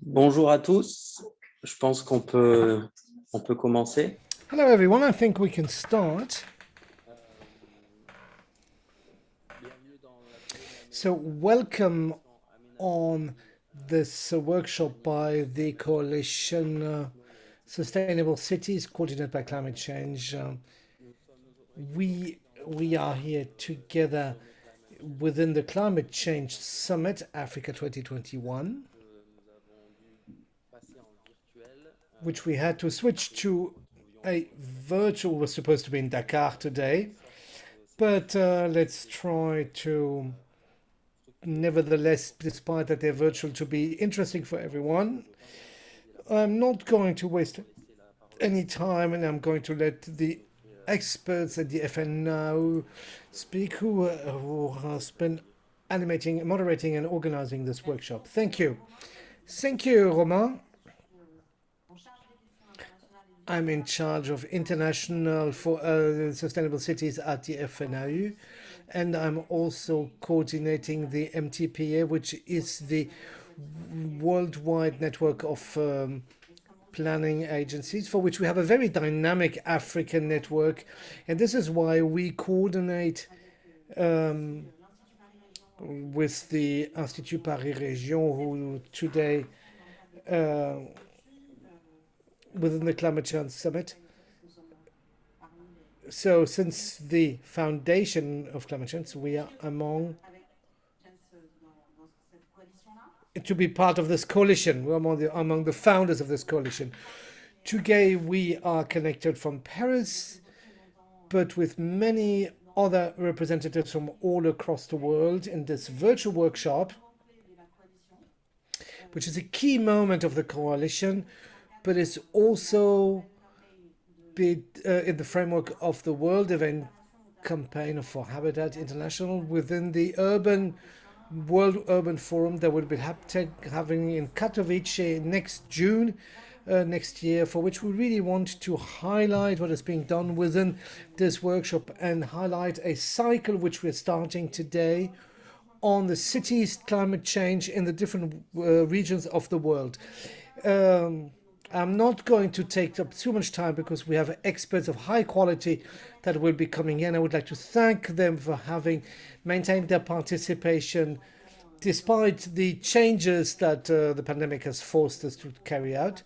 Bonjour à tous. Je pense qu'on peut commencer. Hello everyone, I think we can start. So welcome on this workshop by the Coalition Sustainable Cities Coordinated by Climate Change. We are here together within the Climate Change Summit Africa 2021, which we had to switch to a virtual. Was supposed to be in Dakar today, but let's try to, nevertheless, despite that they're virtual, to be interesting for everyone. I'm not going to waste any time, and I'm going to let the experts at the FNAU speak, who has been animating, moderating, and organizing this workshop. Thank you. Thank you, Romain. I'm in charge of international for sustainable cities at the FNAU, and I'm also coordinating the MTPA, which is the worldwide network of planning agencies, for which we have a very dynamic African network. And this is why we coordinate with the Institut Paris Région, who today within the Climate Change Summit. So since the foundation of climate change, we are to be part of this coalition. We're among the founders of this coalition. Today we are connected from Paris, but with many other representatives from all across the world in this virtual workshop, which is a key moment of the coalition, but it's also in the framework of the World Event Campaign for Habitat International within the World Urban Forum that will be having in Katowice next June next year, for which we really want to highlight what is being done within this workshop and highlight a cycle which we're starting today on the cities' climate change in the different regions of the world. I'm not going to take up too much time because we have experts of high quality that will be coming in. I would like to thank them for having maintained their participation despite the changes that the pandemic has forced us to carry out.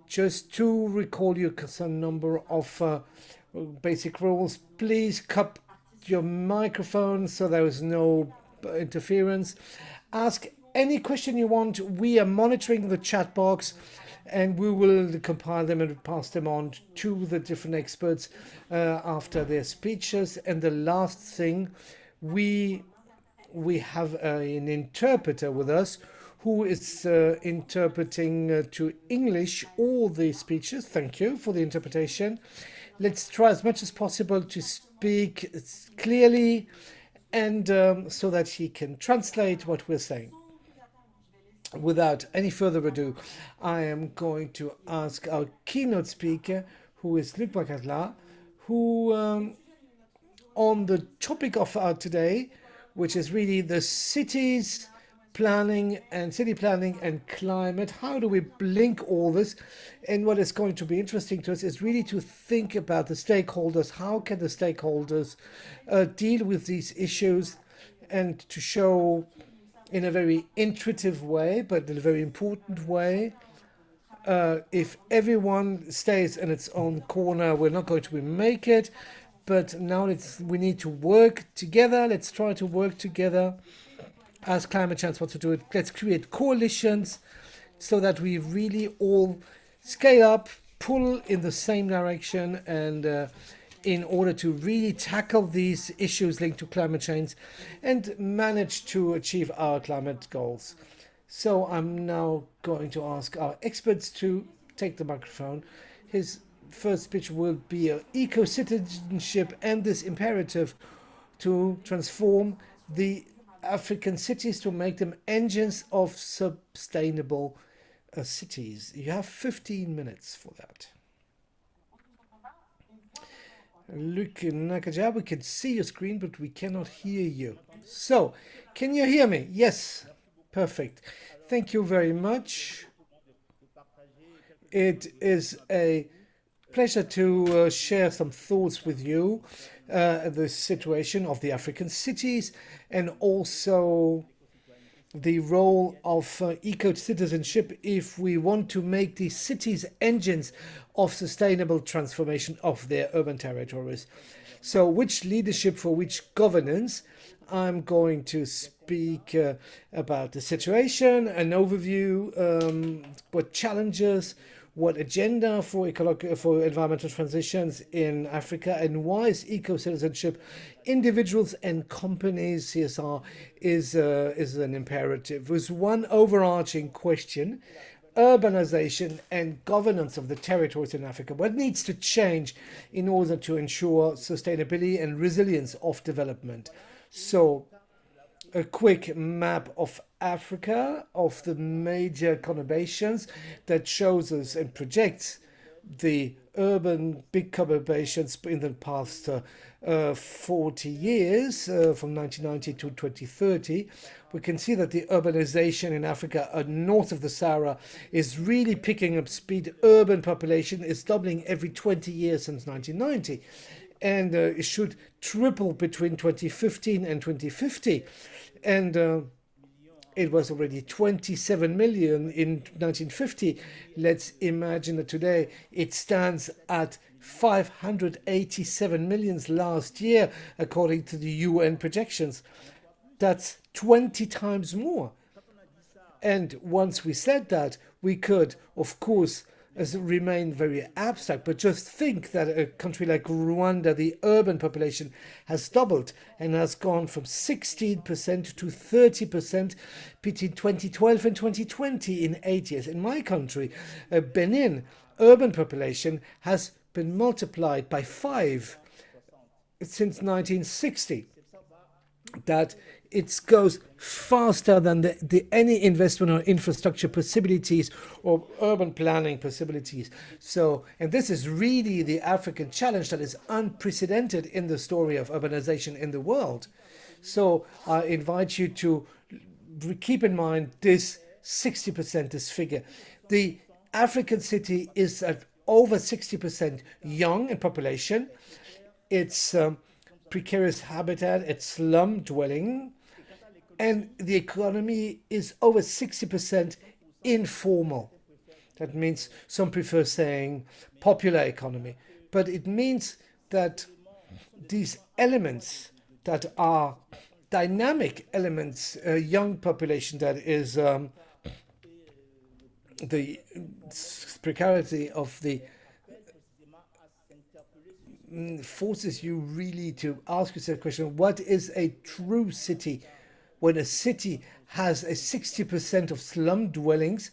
Just to recall you some number of basic rules. Please cup your microphone so there is no interference. Ask any question you want. We are monitoring the chat box, and we will compile them and pass them on to the different experts after their speeches. And the last thing, we have an interpreter with us who is interpreting to English all the speeches. Thank you for the interpretation. Let's try as much as possible to speak clearly and so that he can translate what we're saying. Without any further ado, I am going to ask our keynote speaker, who is Luc Bacatla, who on the topic of today, which is really the cities planning and city planning and climate. How do we link all this? And what is going to be interesting to us is really to think about the stakeholders. How can the stakeholders deal with these issues, and to show in a very intuitive way, but in a very important way. If everyone stays in its own corner, we're not going to make it. But now we need to work together. Let's try to work together as climate change wants to do it. Let's create coalitions so that we really all scale up, pull in the same direction, and in order to really tackle these issues linked to climate change and manage to achieve our climate goals. So I'm now going to ask our experts to take the microphone. His first speech will be Eco Citizenship and this imperative to transform the African cities to make them engines of sustainable cities. You have 15 minutes for that. Luc Nakaja, we can see your screen, but we cannot hear you. So, can you hear me? Yes, perfect. Thank you very much. It is a pleasure to share some thoughts with you, the situation of the African cities and also the role of eco-citizenship if we want to make these cities engines of sustainable transformation of their urban territories. So which leadership for which governance? I'm going to speak about the situation, an overview, what challenges, what agenda for environmental transitions in Africa, and why is eco-citizenship, individuals and companies, CSR, is an imperative. There's one overarching question: urbanization and governance of the territories in Africa. What needs to change in order to ensure sustainability and resilience of development? So, a quick map of Africa, of the major conurbations, that shows us and projects the urban big conurbations in the past 40 years, from 1990 to 2030. We can see that the urbanization in Africa north of the Sahara is really picking up speed. Urban population is doubling every 20 years since 1990. And it should triple between 2015 and 2050. And it was already 27 million in 1950. Let's imagine that today it stands at 587 million last year, according to the UN projections. That's 20 times more. And once we said that, we could, of course, remain very abstract, but just think that a country like Rwanda, the urban population has doubled and has gone from 16% to 30% between 2012 and 2020 in 8 years. In my country, Benin, urban population has been multiplied by 5 since 1960. That it goes faster than any investment or infrastructure possibilities or urban planning possibilities. So, and this is really the African challenge that is unprecedented in the story of urbanization in the world. So I invite you to keep in mind this 60%, this figure. The African city is at over 60% young in population. It's precarious habitat, it's slum dwelling, and the economy is over 60% informal. That means some prefer saying popular economy, but it means that these elements that are dynamic elements, young population that is the precarity of the forces you really to ask yourself the question: what is a true city? When a city has a 60% of slum dwellings,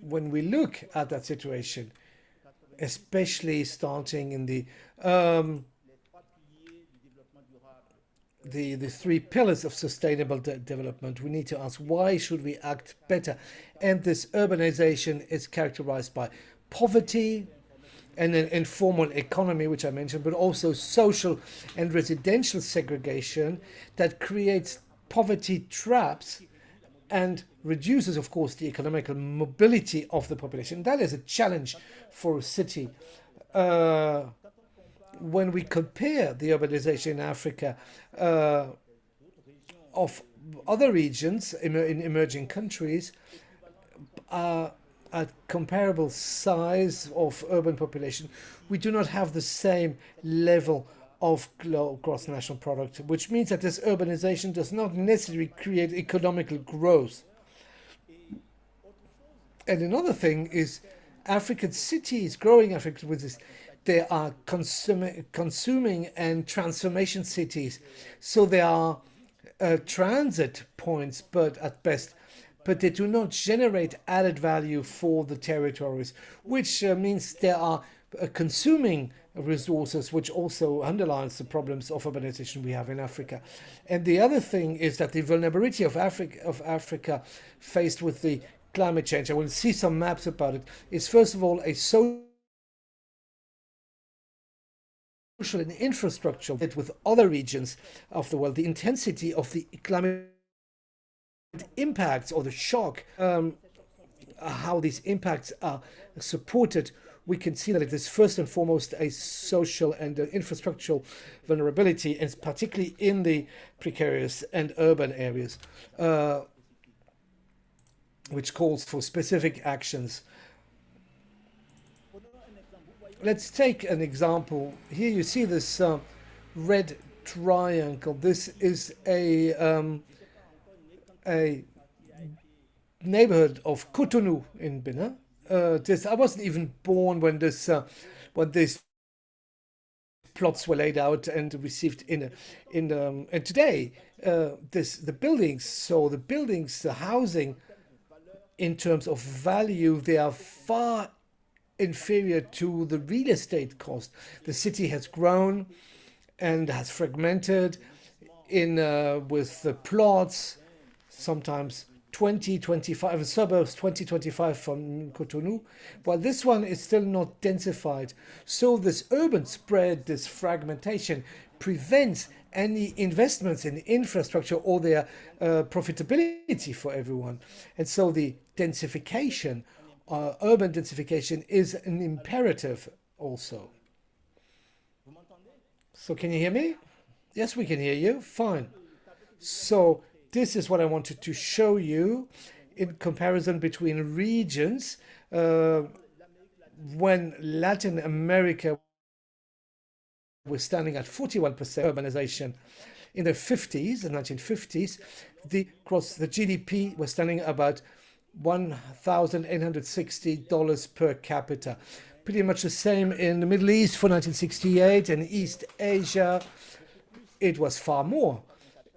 when we look at that situation, especially starting in the 3 pillars of sustainable development, we need to ask, why should we act better? And this urbanization is characterized by poverty and an informal economy, which I mentioned, but also social and residential segregation that creates poverty traps and reduces, of course, the economical mobility of the population. That is a challenge for a city. When we compare the urbanization in Africa of other regions in emerging countries, at comparable size of urban population, we do not have the same level of gross national product, which means that this urbanization does not necessarily create economical growth. And another thing is African cities, growing Africa with this, they are consuming and transformation cities. So they are transit points, but at best, but they do not generate added value for the territories, which means they are consuming resources, which also underlines the problems of urbanization we have in Africa. And the other thing is that the vulnerability of Africa faced with the climate change, I will see some maps about it, is first of all a social social and infrastructure with other regions of the world, the intensity of the climate impacts or the shock, how these impacts are supported, we can see that it is first and foremost a social and infrastructural vulnerability, and particularly in the precarious and urban areas, which calls for specific actions. Let's take an example. Here you see this red triangle. This is a neighborhood of Cotonou in Benin. I wasn't even born when these plots were laid out and received and today the buildings, the housing, in terms of value, they are far inferior to the real estate cost. The city has grown and has fragmented with the plots, sometimes 20, 25 suburbs, 20, 25 from Cotonou, while this one is still not densified. So this urban spread, this fragmentation, prevents any investments in infrastructure or their profitability for everyone. And so the densification, urban densification, is an imperative also. So can you hear me? Yes, we can hear you. Fine. So this is what I wanted to show you in comparison between regions. When Latin America was standing at 41% urbanization in the 1950s, the GDP was standing about $1,860 per capita. Pretty much the same in the Middle East for 1968, and East Asia, it was far more.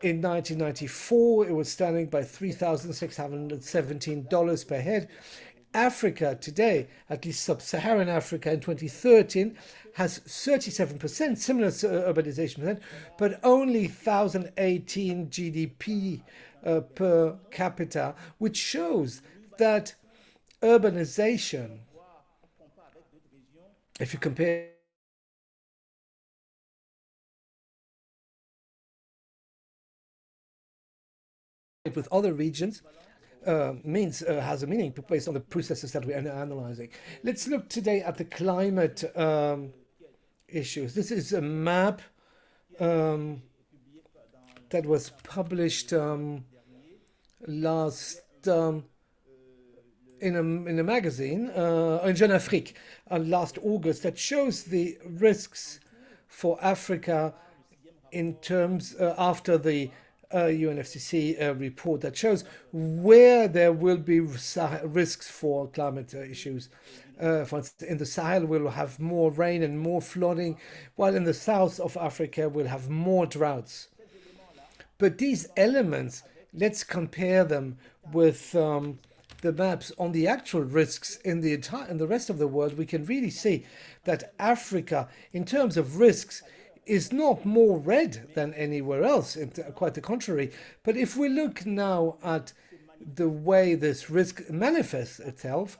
In 1994, it was standing by $3,617 per head. Africa today, at least sub-Saharan Africa in 2013, has 37%, similar urbanization percent, but only 1,018 GDP per capita, which shows that urbanization, if you compare it with other regions, has a meaning based on the processes that we are analyzing. Let's look today at the climate issues. This is a map that was published last in a magazine, in Jeune Afrique, last August, that shows the risks for Africa in terms after the UNFCCC report that shows where there will be risks for climate issues. For instance, in the Sahel, we'll have more rain and more flooding, while in the south of Africa, we'll have more droughts. But these elements, let's compare them with the maps on the actual risks in the rest of the world. We can really see that Africa, in terms of risks, is not more red than anywhere else, quite the contrary. But if we look now at the way this risk manifests itself,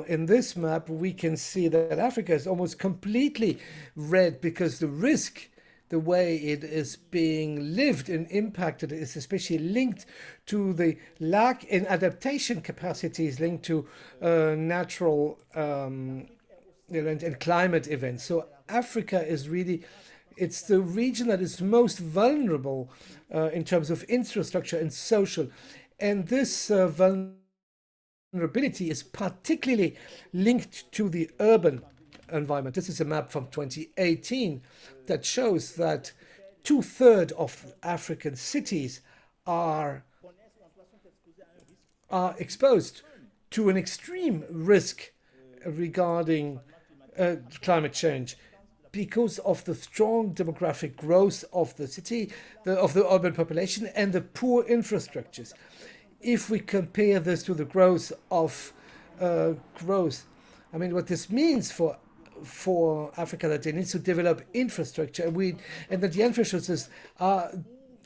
in this map, we can see that Africa is almost completely red because the risk, the way it is being lived and impacted, is especially linked to the lack in adaptation capacities linked to natural and climate events. So Africa is really, it's the region that is most vulnerable in terms of infrastructure and social. And this vulnerability is particularly linked to the urban environment. This is a map from 2018 that shows that 2/3 of African cities are exposed to an extreme risk regarding climate change because of the strong demographic growth of the city, of the urban population, and the poor infrastructures. If we compare this to the growth of I mean, what this means for Africa, that they need to develop infrastructure, and that the infrastructures are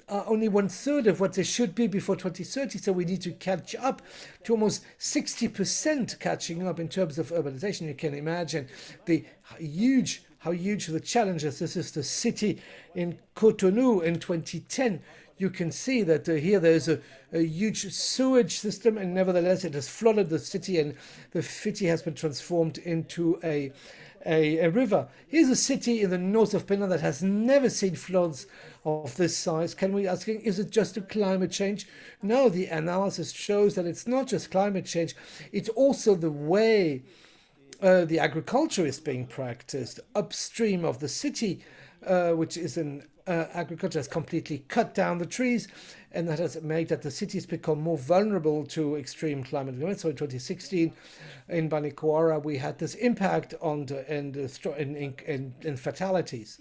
only 1/3 of what they should be before 2030. So we need to catch up to almost 60% catching up in terms of urbanization. You can imagine the huge how huge the challenge is. This is the city in Cotonou in 2010. You can see that here there's a huge sewage system, and nevertheless it has flooded the city, and the city has been transformed into a river. Here's a city in the north of Finland that has never seen floods of this size. Can we ask, is it just a climate change? No, the analysis shows that it's not just climate change, it's also the way the agriculture is being practiced upstream of the city, which is an agriculture has completely cut down the trees, and that has made that the cities become more vulnerable to extreme climate events. So in 2016, in Banikoara, we had this impact on in fatalities.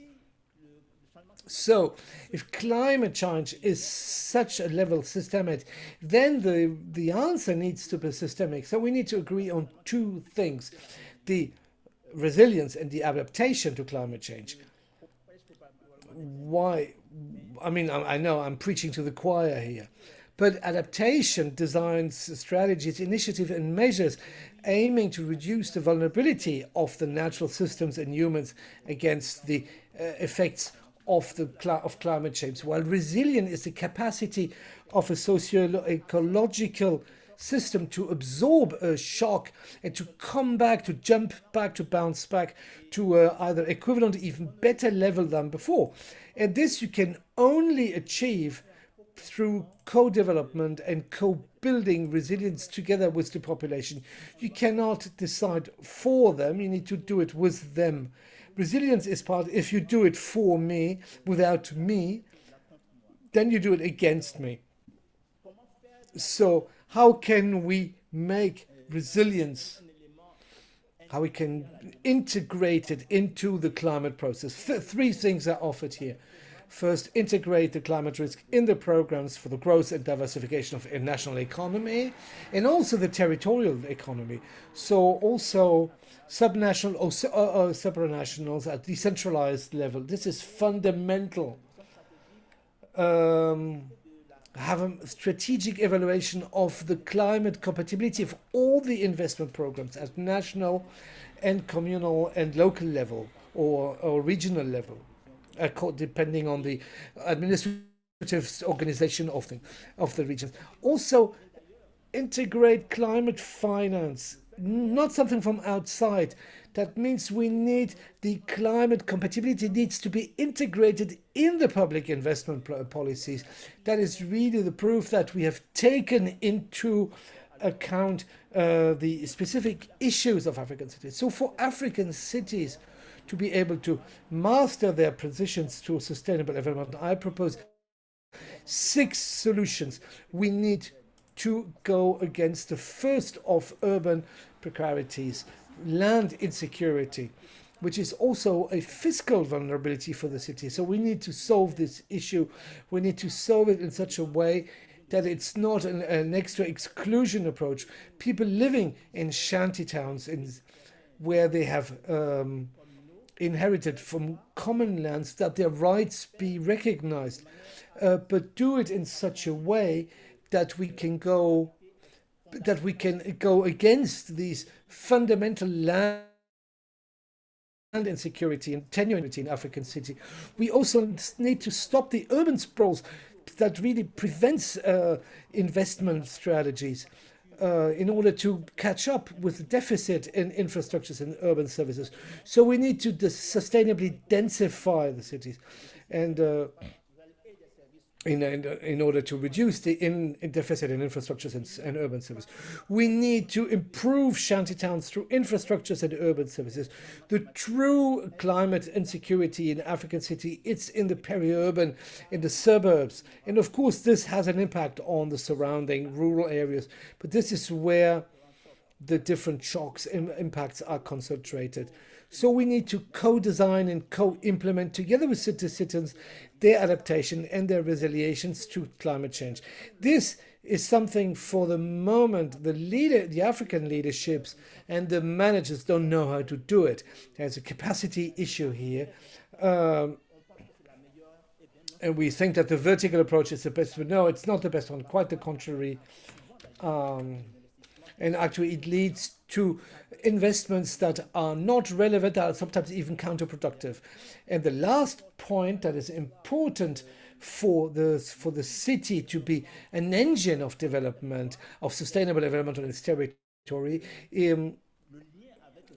So if climate change is such a level systemic, then the answer needs to be systemic. So we need to agree on two things: the resilience and the adaptation to climate change. Why? I mean, I know I'm preaching to the choir here, but adaptation designs strategies, initiatives, and measures aiming to reduce the vulnerability of the natural systems and humans against the effects of climate change, while resilient is the capacity of a socio-ecological system to absorb a shock and to come back, to jump back, to bounce back to either equivalent or even better level than before. And this you can only achieve through co-development and co-building resilience together with the population. You cannot decide for them, you need to do it with them. Resilience is part, if you do it for me, without me, then you do it against me. So how can we make resilience, how we can integrate it into the climate process? Three things are offered here. First, integrate the climate risk in the programs for the growth and diversification of a national economy and also the territorial economy. So also subnational or supranationals at decentralized level. This is fundamental. Have a strategic evaluation of the climate compatibility of all the investment programs at national and communal and local level or regional level, depending on the administrative organization of the regions. Also, integrate climate finance, not something from outside. That means we need the climate compatibility needs to be integrated in the public investment policies. That is really the proof that we have taken into account the specific issues of African cities. So for African cities to be able to master their transitions to sustainable development, I propose 6 solutions. We need to go against the first of urban precarities, land insecurity, which is also a fiscal vulnerability for the city. So we need to solve this issue. We need to solve it in such a way that it's not an extra exclusion approach. People living in shanty towns where they have inherited from common lands, that their rights be recognized, but do it in such a way that we can go against these fundamental land insecurity and tenure in African city. We also need to stop the urban sprawls that really prevents investment strategies in order to catch up with the deficit in infrastructures and urban services. So we need to sustainably densify the cities, and in order to reduce the deficit in infrastructures and urban services. We need to improve shanty towns through infrastructures and urban services. The true climate insecurity in African city, it's in the peri-urban, in the suburbs. And of course, this has an impact on the surrounding rural areas. But this is where the different shocks and impacts are concentrated. So we need to co-design and co-implement together with citizens their adaptation and their resilience to climate change. This is something for the moment the African leaderships and the managers don't know how to do it. There's a capacity issue here. And we think that the vertical approach is the best, but no, it's not the best one, quite the contrary. And actually, it leads to investments that are not relevant, that are sometimes even counterproductive. And the last point that is important for the city to be an engine of development, of sustainable development on its territory,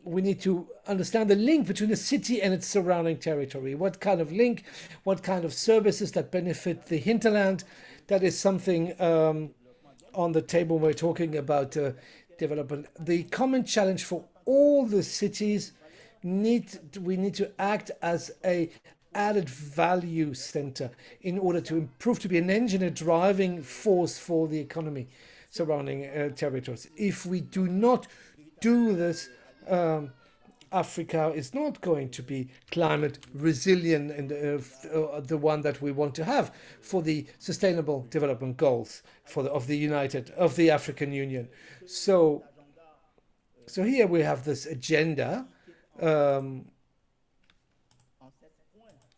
we need to understand the link between the city and its surrounding territory. What kind of link, what kind of services that benefit the hinterland. That is something on the table when we're talking about development. The common challenge for all the cities, we need to act as a added value center in order to improve, to be an engine, a driving force for the economy surrounding territories. If we do not do this, Africa is not going to be climate resilient and the one that we want to have for the Sustainable Development Goals of the African Union. So here we have this agenda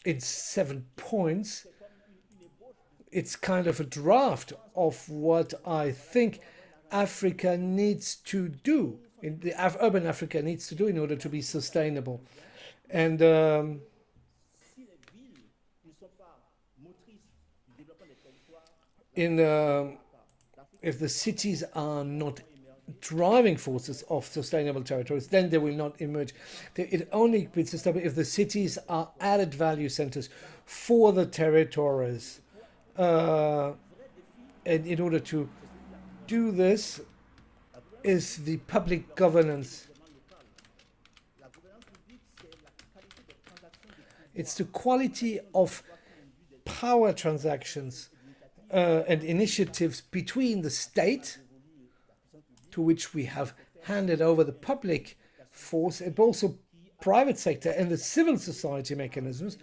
in 7 points. It's kind of a draft of what I think Africa needs to do, urban Africa needs to do in order to be sustainable. And if the cities are not driving forces of sustainable territories, then they will not emerge. It only be sustainable if the cities are added value centers for the territories. And in order to do this is the public governance. It's the quality of power transactions and initiatives between the state, to which we have handed over the public force, and also private sector and the civil society mechanisms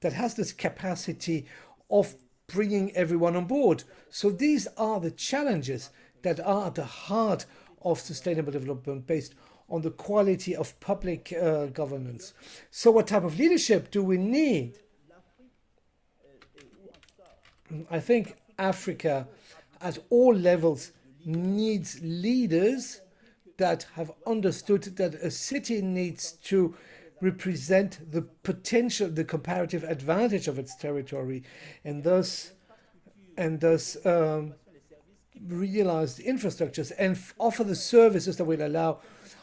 that has this capacity of bringing everyone on board. So these are the challenges that are at the heart of sustainable development, based on the quality of public governance. So what type of leadership do we need? I think Africa at all levels needs leaders that have understood that a city needs to represent the potential, the comparative advantage of its territory, and thus realize the infrastructures and offer the services that will allow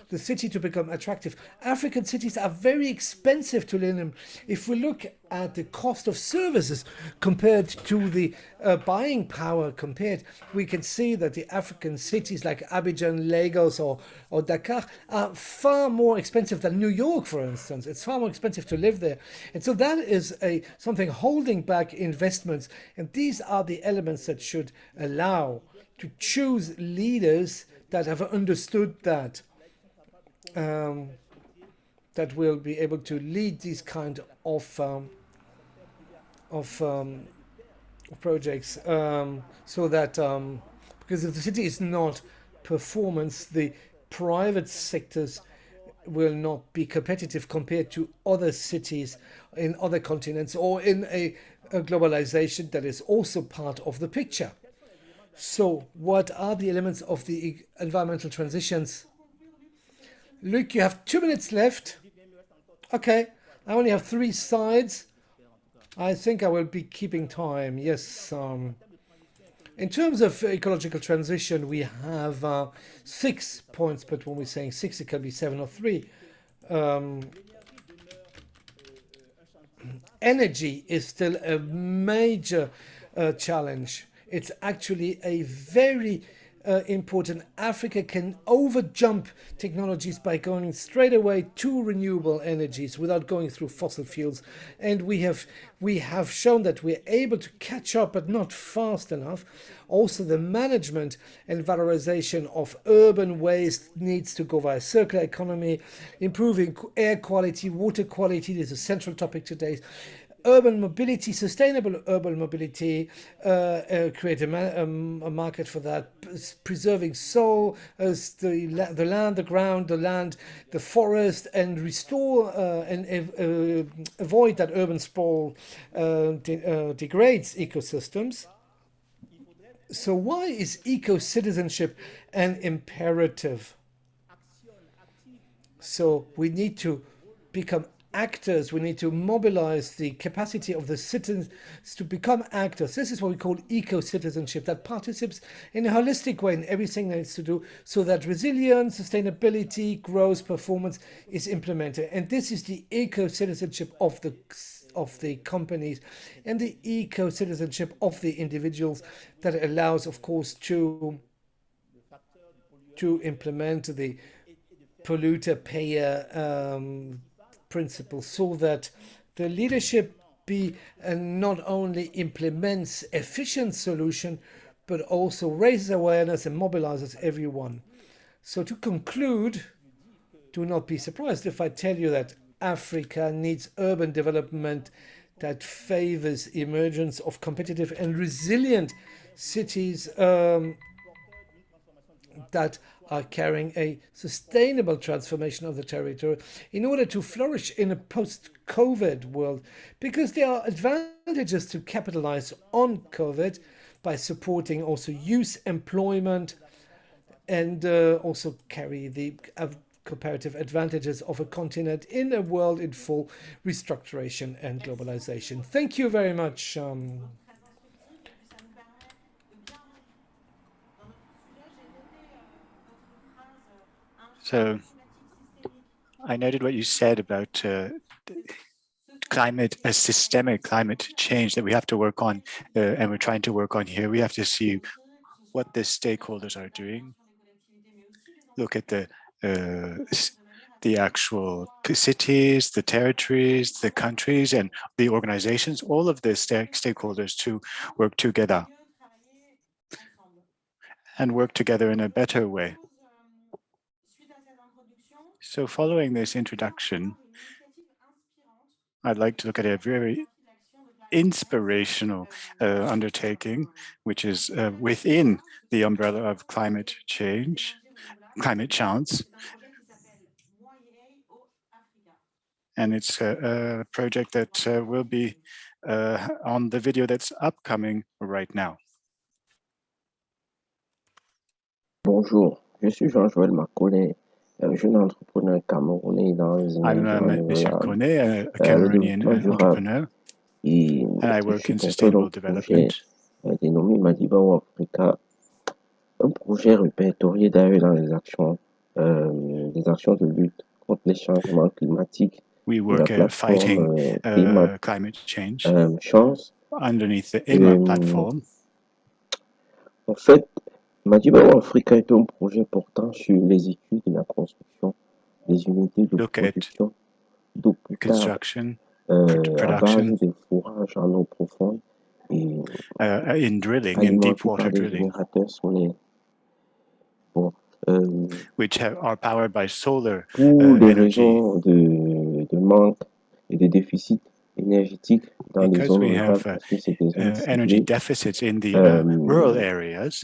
the city to become attractive. African cities are very expensive to live in. If we look at the cost of services compared to the buying power we can see that the African cities like Abidjan, Lagos or Dakar are far more expensive than New York, for instance. It's far more expensive to live there. And so that is something holding back investments. And these are the elements that should allow to choose leaders that have understood that will be able to lead these kind of projects, so that because if the city is not performance, the private sectors will not be competitive compared to other cities in other continents or in a globalization that is also part of the picture. So what are the elements of the environmental transitions? Luc, you have 2 minutes left. Okay, I only have 3 slides. I think I will be keeping time. Yes. In terms of ecological transition, we have 6 points, but when we're saying 6, it can be 7 or 3. Energy is still a major challenge. It's actually a very important. Africa can overjump technologies by going straight away to renewable energies without going through fossil fuels, and we have shown that we're able to catch up, but not fast enough. Also, the management and valorization of urban waste needs to go via circular economy. Improving air quality, water quality is a central topic today. Urban mobility, sustainable urban mobility, create a market for that, preserving soil, the land, the ground, the forest, and restore and avoid that urban sprawl degrades ecosystems. So why is eco-citizenship an imperative? So we need to become actors. We need to mobilize the capacity of the citizens to become actors. This is what we call eco-citizenship, that participates in a holistic way in everything that it's to do so that resilience, sustainability, growth, performance is implemented. And this is the eco-citizenship of the companies and the eco-citizenship of the individuals that allows, of course, to implement the polluter payer principle so that the leadership be not only implements efficient solution but also raises awareness and mobilizes everyone. So to conclude, do not be surprised if I tell you that Africa needs urban development that favors emergence of competitive and resilient cities that are carrying a sustainable transformation of the territory in order to flourish in a post-COVID world, because there are advantages to capitalize on COVID by supporting also youth employment and also carry the comparative advantages of a continent in a world in full restructuration and globalization. Thank you very much. So I noted what you said about climate, a systemic climate change that we have to work on, and we're trying to work on here. We have to see what the stakeholders are doing. Look at the actual cities, the territories, the countries, and the organizations, all of the stakeholders to work together and work together in a better way. So following this introduction, I'd like to look at a very inspirational undertaking, which is within the umbrella of climate change, climate chance. And it's a project that will be on the video that's upcoming right now. Bonjour, je suis Jean-Joël Macaulay, jeune entrepreneur camerounais dans les I'm énergies Monsieur renouvelables, Kone, a le Cameroonian développement durable. entrepreneur, Et and I je work suis in porteur d'un sustainable projet development. dénommé Madibao Africa, un projet répertorié d'ailleurs dans les actions de lutte contre les changements climatiques We de la work fighting plateforme climate change Chance. underneath the IMA platform. En fait, Madibao Africa est un projet portant sur les études et la construction des unités de production d'eau potable Construction, à base de fourrage en eau profonde et in drilling, in alimentés deep water par des drilling, générateurs solaires. Bon, which are powered by solar pour des energy. raisons de manque et de déficit énergétique dans les Because zones we rurales, have parce que c'est des zones energy ciblées, deficits in the rural areas,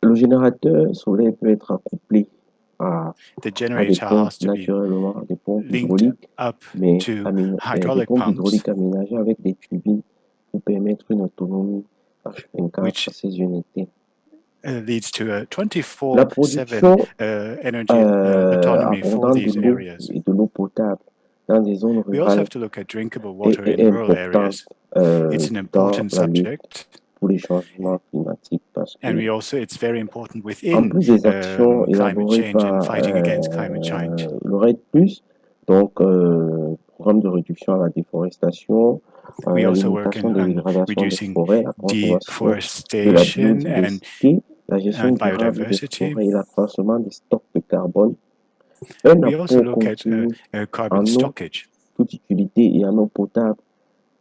le générateur solaire peut être accouplé à the des generator pompes has to be naturellement, des pompes linked hydrauliques, up mais to des hydraulic pompes pumps, hydrauliques aménagées avec des turbines pour permettre une autonomie H24 which à ces unités. leads to a La 24/7 production energy autonomy for abondante these de l'eau areas. et de l'eau potable dans des zones We also rurales have to look at drinkable water est in rural importante areas. It's an dans important la lutte subject, pour les changements climatiques parce and que it's very important en within plus des actions climate élaborées change and par fighting against climate change. le RED+, donc programme de réduction à la déforestation, We la also work limitation des on dégradations des reducing forêts, la conservation de la deforestation biodiversité, la gestion and durable des biodiversity. forêts et l'accroissement des stocks de carbone. Un We also apport look at continu carbon en eau, stockage. toute utilité et en eau potable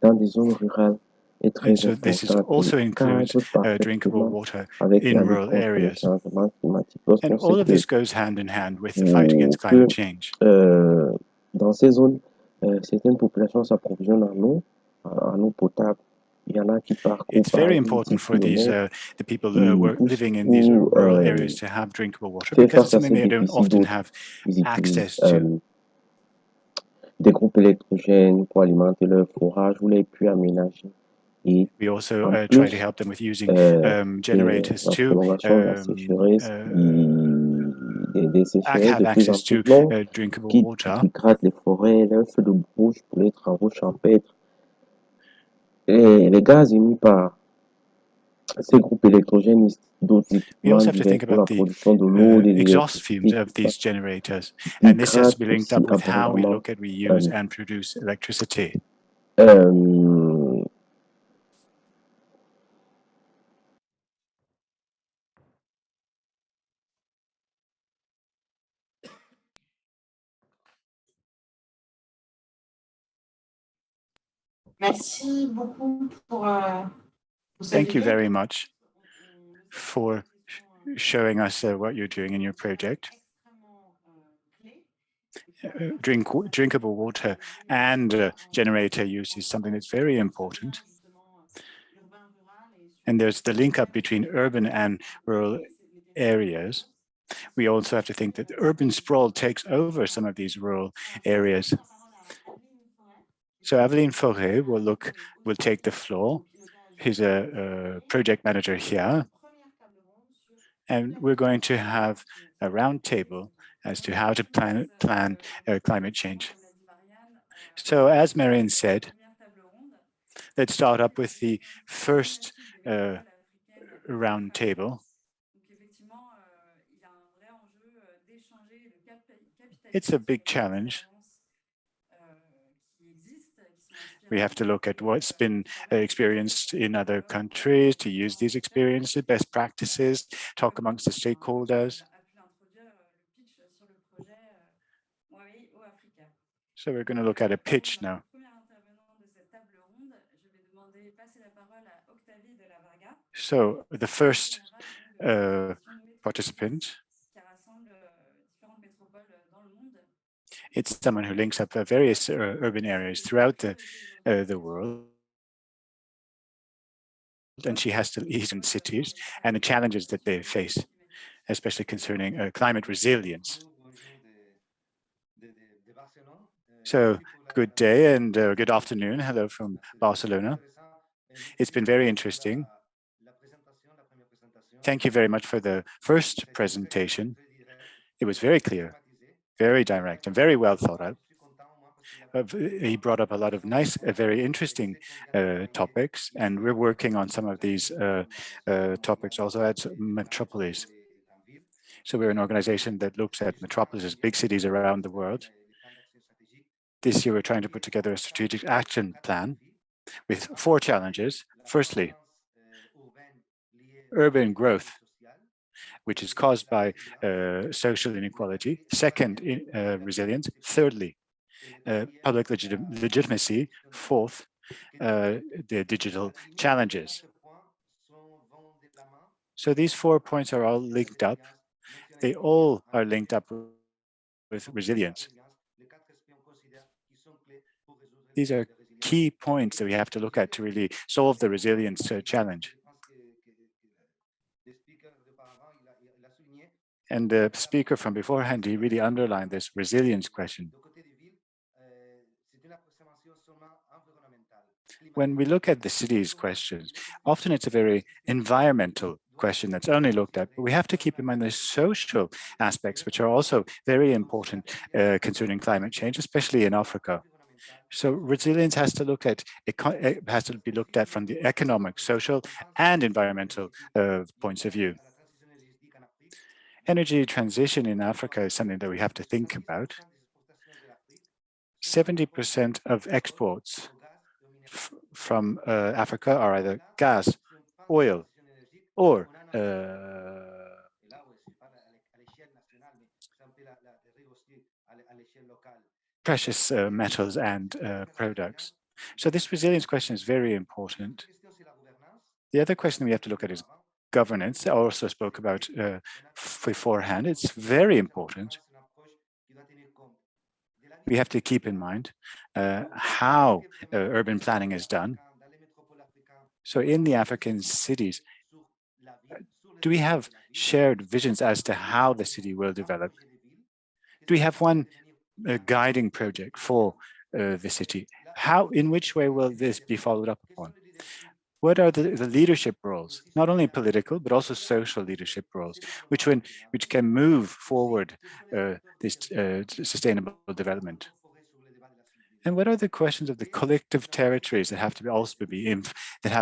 dans des zones rurales est très And so this is importante also et includes cadre drinkable parfaitement water avec in la lutte rural contre le areas. changement climatique. And Lorsqu'on all sait of que this goes hand in hand with the fight against pour climate que change. dans ces zones, certaines populations s'approvisionnent en eau potable. Il y en a qui parcourent It's very par 10 important for these kilomètres the people et living in these pour rural areas to have drinkable water faire because it's face à something ces they don't déficits often d'eau. have Ils access utilisent to. des groupes électrogènes pour alimenter leur forage ou les puits aménagés Et We also en try to plus help them with using de generators la to prolongation de la sécheresse, des sécheresses de have plus en access plus to longues drinkable qui, water. qui grattent les forêts, un feu de brousse pour les travaux champêtres. Et les gaz émis par ces groupes électrogènes, d'autres We équipements also have to divers think pour la about the production de l'eau, de exhaust fumes l'électricité, of tout ça, these generators. ils And this has to grattent be linked aussi up with how we abondamment look at la reuse vie. and produce electricity. Merci beaucoup pour Thank you very much for showing us what you're doing in your project. Drinkable water and generator use is something that's very important. And there's the link up between urban and rural areas. We also have to think that urban sprawl takes over some of these rural areas. So Aveline Fauré will take the floor. He's a project manager here. And we're going to have a round table as to how to plan climate change. So as Marianne said, let's start up with the first round table. It's a big challenge. We have to look at what's been experienced in other countries to use these experiences, best practices, talk amongst the stakeholders. So we're going to look at a pitch now. So the first participant, it's someone who links up various urban areas throughout the world. And she has to live in cities and the challenges that they face, especially concerning climate resilience. So good day and good afternoon. Hello from Barcelona. It's been very interesting. Thank you very much for the first presentation. It was very clear, very direct, and very well thought out. He brought up a lot of nice, very interesting topics, and we're working on some of these topics also at Metropolis. So we're an organization that looks at metropolises, big cities around the world. This year, we're trying to put together a strategic action plan with 4 challenges. Firstly, urban growth, which is caused by social inequality. Second, resilience. Thirdly, public legitimacy. Fourth, the digital challenges. So these 4 points are all linked up. They all are linked up with resilience. These are key points that we have to look at to really solve the resilience challenge. And the speaker from beforehand, he really underlined this resilience question. When we look at the cities questions, often it's a very environmental question that's only looked at, but we have to keep in mind the social aspects, which are also very important concerning climate change, especially in Africa. So resilience has to be looked at from the economic, social, and environmental points of view. Energy transition in Africa is something that we have to think about. 70% of exports from Africa are either gas, oil, or precious metals and products. So this resilience question is very important. The other question we have to look at is governance. I also spoke about beforehand. It's very important. We have to keep in mind how urban planning is done. So in the African cities, do we have shared visions as to how the city will develop? Do we have one guiding project for the city? In which way will this be followed up upon? What are the leadership roles, not only political, but also social leadership roles, which can move forward this sustainable development? And what are the questions of the collective territories that have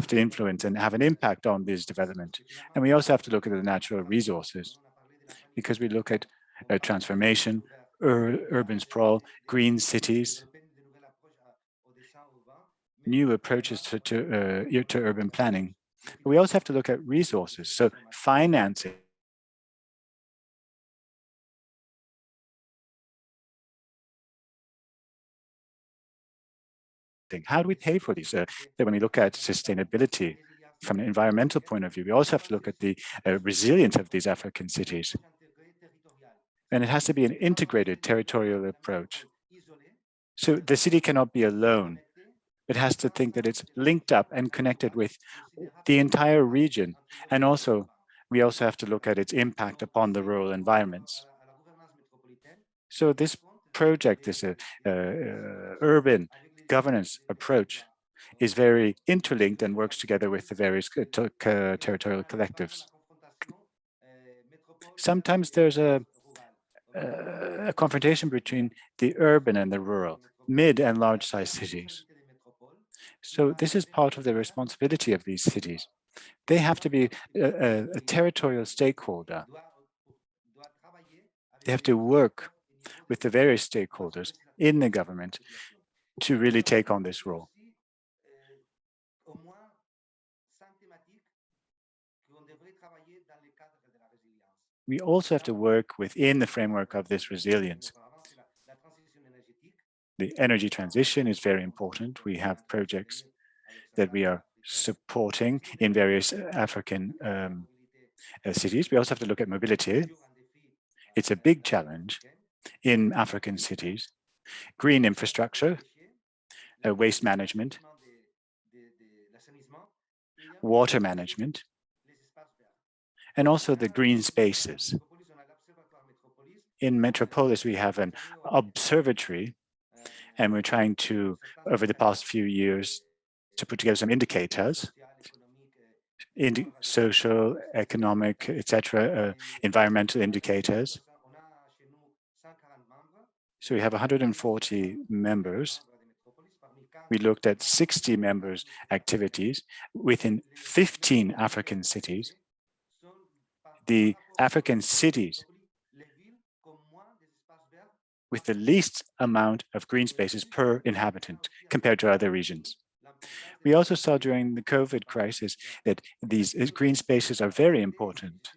to influence and have an impact on this development? And we also have to look at the natural resources, because we look at transformation, urban sprawl, green cities, new approaches to urban planning. But we also have to look at resources, so financing. How do we pay for these? When we look at sustainability from an environmental point of view, we also have to look at the resilience of these African cities. And it has to be an integrated territorial approach. So the city cannot be alone. It has to think that it's linked up and connected with the entire region. And also, we also have to look at its impact upon the rural environments. So this project, this urban governance approach, is very interlinked and works together with the various territorial collectives. Sometimes there's a confrontation between the urban and the rural, mid and large-sized cities. So this is part of the responsibility of these cities. They have to be a territorial stakeholder. They have to work with the various stakeholders in the government to really take on this role. We also have to work within the framework of this resilience. The energy transition is very important. We have projects that we are supporting in various African cities. We also have to look at mobility. It's a big challenge in African cities. Green infrastructure, waste management, water management, and also the green spaces. In Metropolis, we have an observatory, and we're trying to, over the past few years, to put together some indicators in social, economic, etc., environmental indicators. So we have 140 members. We looked at 60 members' activities within 15 African cities. The African cities with the least amount of green spaces per inhabitant compared to other regions. We also saw during the COVID crisis that these green spaces are very important.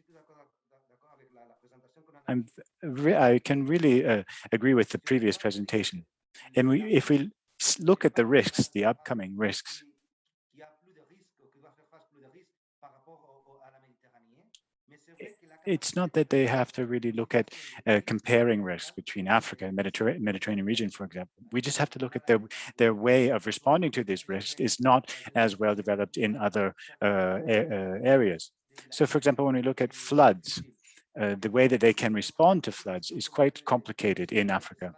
I can really agree with the previous presentation. And if we look at the risks, the upcoming risks, it's not that they have to really look at comparing risks between Africa and Mediterranean region, for example. We just have to look at their way of responding to this risk is not as well developed in other areas. So, for example, when we look at floods, the way that they can respond to floods is quite complicated in Africa.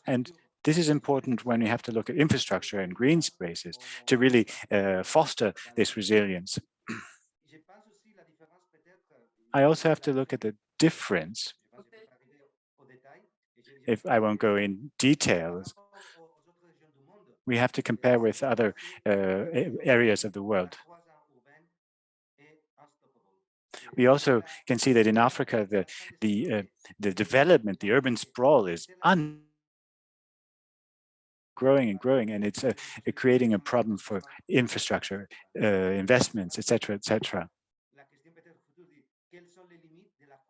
And this is important when we have to look at infrastructure and green spaces to really foster this resilience. I also have to look at the difference. If I won't go in details, we have to compare with other areas of the world. We also can see that in Africa, the development, the urban sprawl is growing and growing, and it's creating a problem for infrastructure, investments, etc., etc.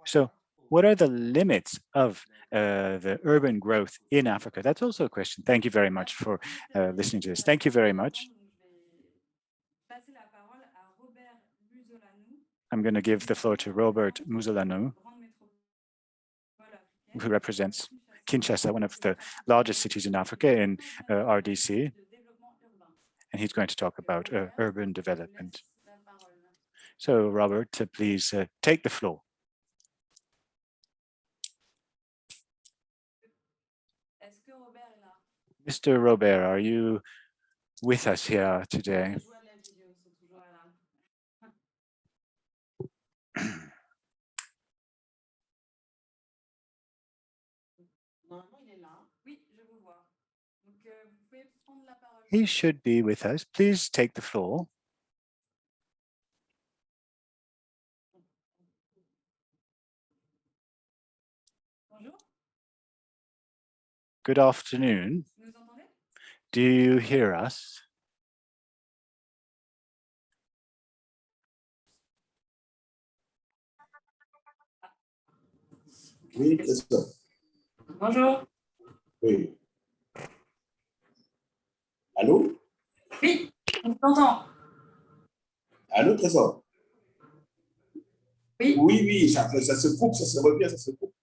So what are the limits of the urban growth in Africa? That's also a question. Thank you very much for listening to this. Thank you very much. I'm going to give the floor to Robert Musolanu, who represents Kinshasa, one of the largest cities in Africa in RDC. And he's going to talk about urban development. So Robert, please take the floor. Mr. Robert, are you with us here today? He should be with us. Please take the floor. Good afternoon. Do you hear us? Oui, c'est ça. Bonjour. Oui. Allô? Oui, on t'entend. Allô, Trésor? Oui. Oui, oui, ça se coupe, ça se revient, ça se coupe.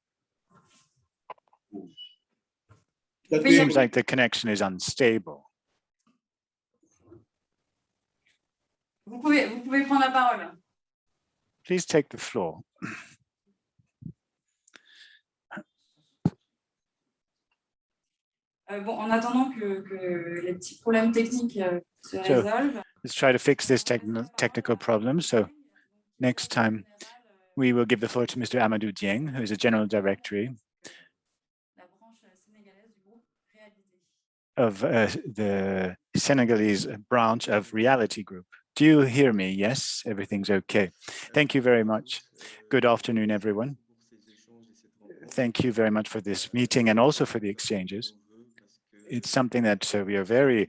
It seems like the connection is unstable. Vous pouvez prendre la parole. Please take the floor. Bon, en attendant que les petits problèmes techniques se résolvent. Let's try to fix this technical problem. So next time we will give the floor to Mr. Amadou Dieng, who is a general director of the Senegalese branch of Reality Group. Do you hear me? Yes, everything's okay. Thank you very much. Good afternoon, everyone. Thank you very much for this meeting and also for the exchanges. It's something that we are very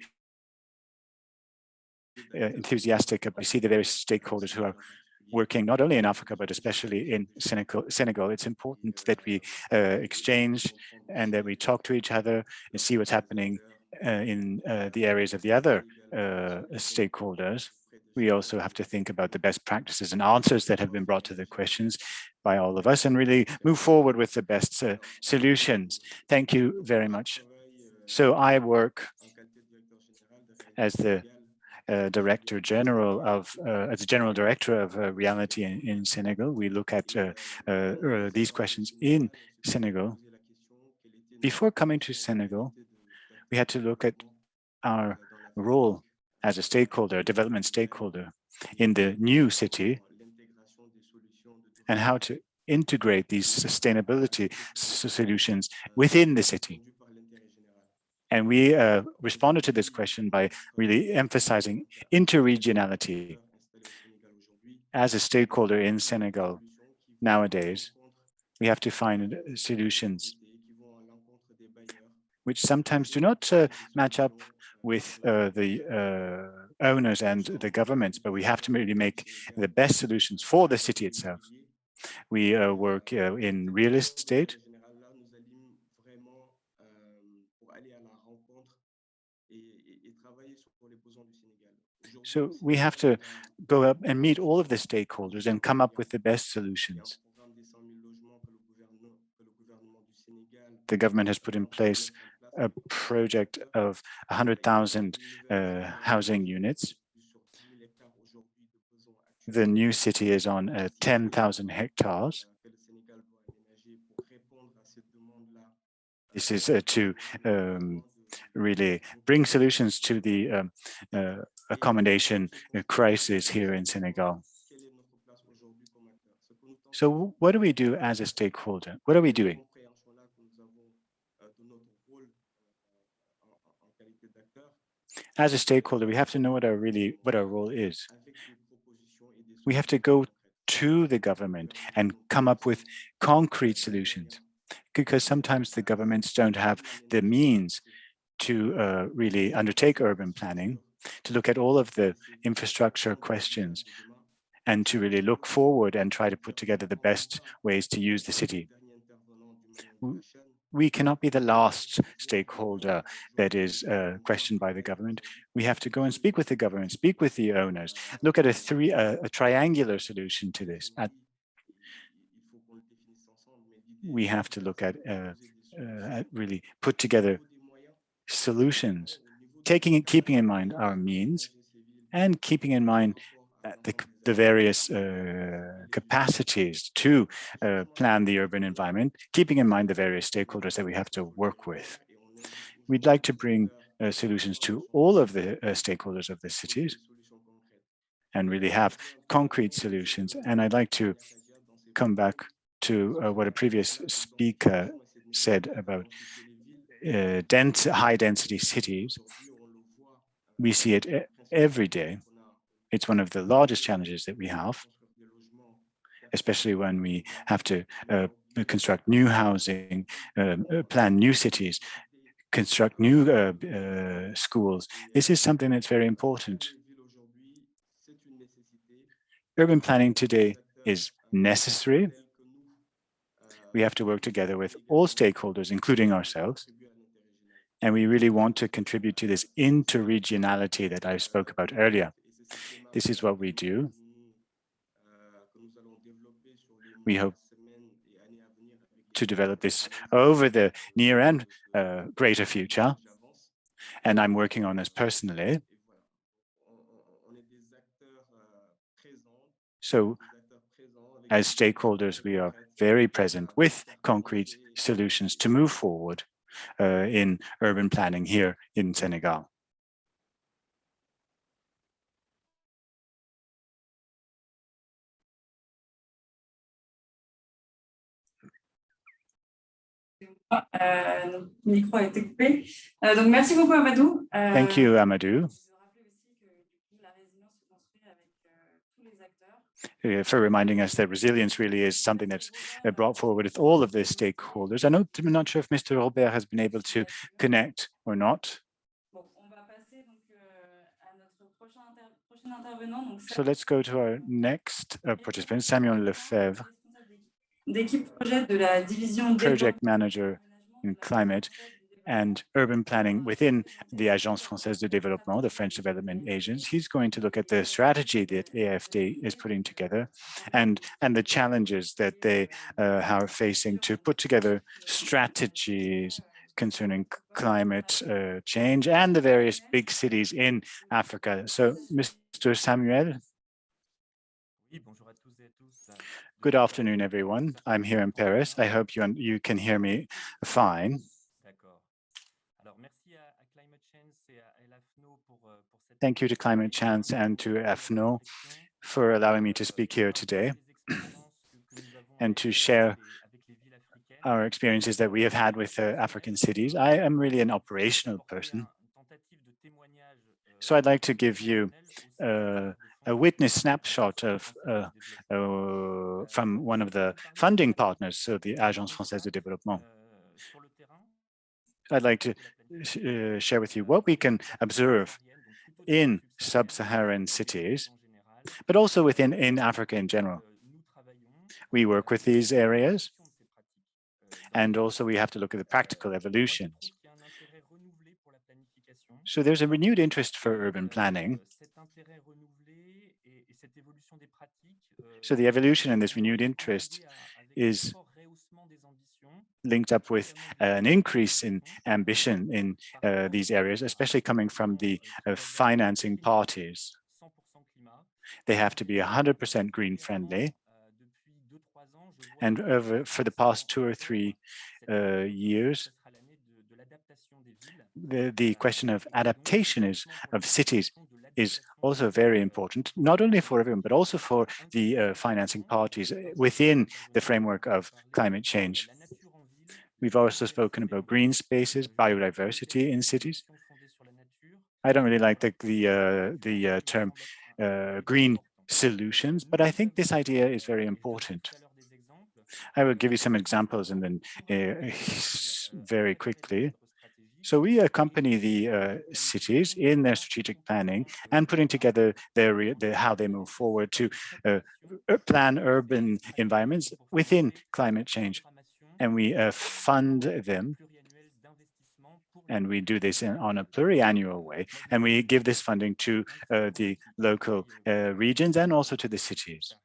enthusiastic about. We see the various stakeholders who are working not only in Africa, but especially in Senegal. It's important that we exchange and that we talk to each other and see what's happening in the areas of the other stakeholders. We also have to think about the best practices and answers that have been brought to the questions by all of us and really move forward with the best solutions. Thank you very much. So I work as the Director General of, as a General Director of Reality in Senegal. We look at these questions in Senegal. Before coming to Senegal, we had to look at our role as a stakeholder, a development stakeholder in the new city and how to integrate these sustainability solutions within the city. And we responded to this question by really emphasizing interregionality. As a stakeholder in Senegal nowadays, we have to find solutions which sometimes do not match up with the owners and the governments, but we have to really make the best solutions for the city itself. We work in real estate. So we have to go up and meet all of the stakeholders and come up with the best solutions. The government has put in place a project of 100,000 housing units. The new city is on 10,000 hectares. This is to really bring solutions to the accommodation crisis here in Senegal. So what do we do as a stakeholder? What are we doing? As a stakeholder, we have to know what our role is. We have to go to the government and come up with concrete solutions, because sometimes the governments don't have the means to really undertake urban planning, to look at all of the infrastructure questions, and to really look forward and try to put together the best ways to use the city. We cannot be the last stakeholder that is questioned by the government. We have to go and speak with the government, speak with the owners, look at a triangular solution to this. We have to look at really put together solutions, keeping in mind our means and keeping in mind the various capacities to plan the urban environment, keeping in mind the various stakeholders that we have to work with. We'd like to bring solutions to all of the stakeholders of the cities and really have concrete solutions. And I'd like to come back to what a previous speaker said about high density cities. We see it every day. It's one of the largest challenges that we have, especially when we have to construct new housing, plan new cities, construct new schools. This is something that's very important. Urban planning today is necessary. We have to work together with all stakeholders, including ourselves. And we really want to contribute to this interregionality that I spoke about earlier. This is what we do. We hope to develop this over the near and greater future. And I'm working on this personally. So as stakeholders, we are very present with concrete solutions to move forward in urban planning here in Senegal. Micro a été coupé. Donc, merci beaucoup, Amadou. Thank you, Amadou, for reminding us that resilience really is something that's brought forward with all of the stakeholders. I'm not sure if Mr. Robert has been able to connect or not. So let's go to our next participant, Samuel Lefebvre, project manager in climate and urban planning within the Agence Française de Développement, the French Development Agency. He's going to look at the strategy that AFD is putting together and the challenges that they are facing to put together strategies concerning climate change and the various big cities in Africa. So, Mr. Samuel. Good afternoon, everyone. I'm here in Paris. I hope you can hear me fine. Thank you to Climate Change and to FNAU for allowing me to speak here today and to share our experiences that we have had with African cities. I am really an operational person. So I'd like to give you a witness snapshot of from one of the funding partners, so the Agence Française de Développement. I'd like to share with you what we can observe in sub-Saharan cities, but also in Africa in general. We work with these areas, and also we have to look at the practical evolutions. So there's a renewed interest for urban planning. So the evolution and this renewed interest is linked up with an increase in ambition in these areas, especially coming from the financing parties. They have to be 100% green friendly. And for the past 2 or 3 years, the question of adaptation of cities is also very important, not only for everyone, but also for the financing parties within the framework of climate change. We've also spoken about green spaces, biodiversity in cities. I don't really like the term green solutions, but I think this idea is very important. I will give you some examples and then very quickly. So we accompany the cities in their strategic planning and putting together how they move forward to plan urban environments within climate change. And we fund them. And we do this on a pluriannual way. And we give this funding to the local regions and also to the cities.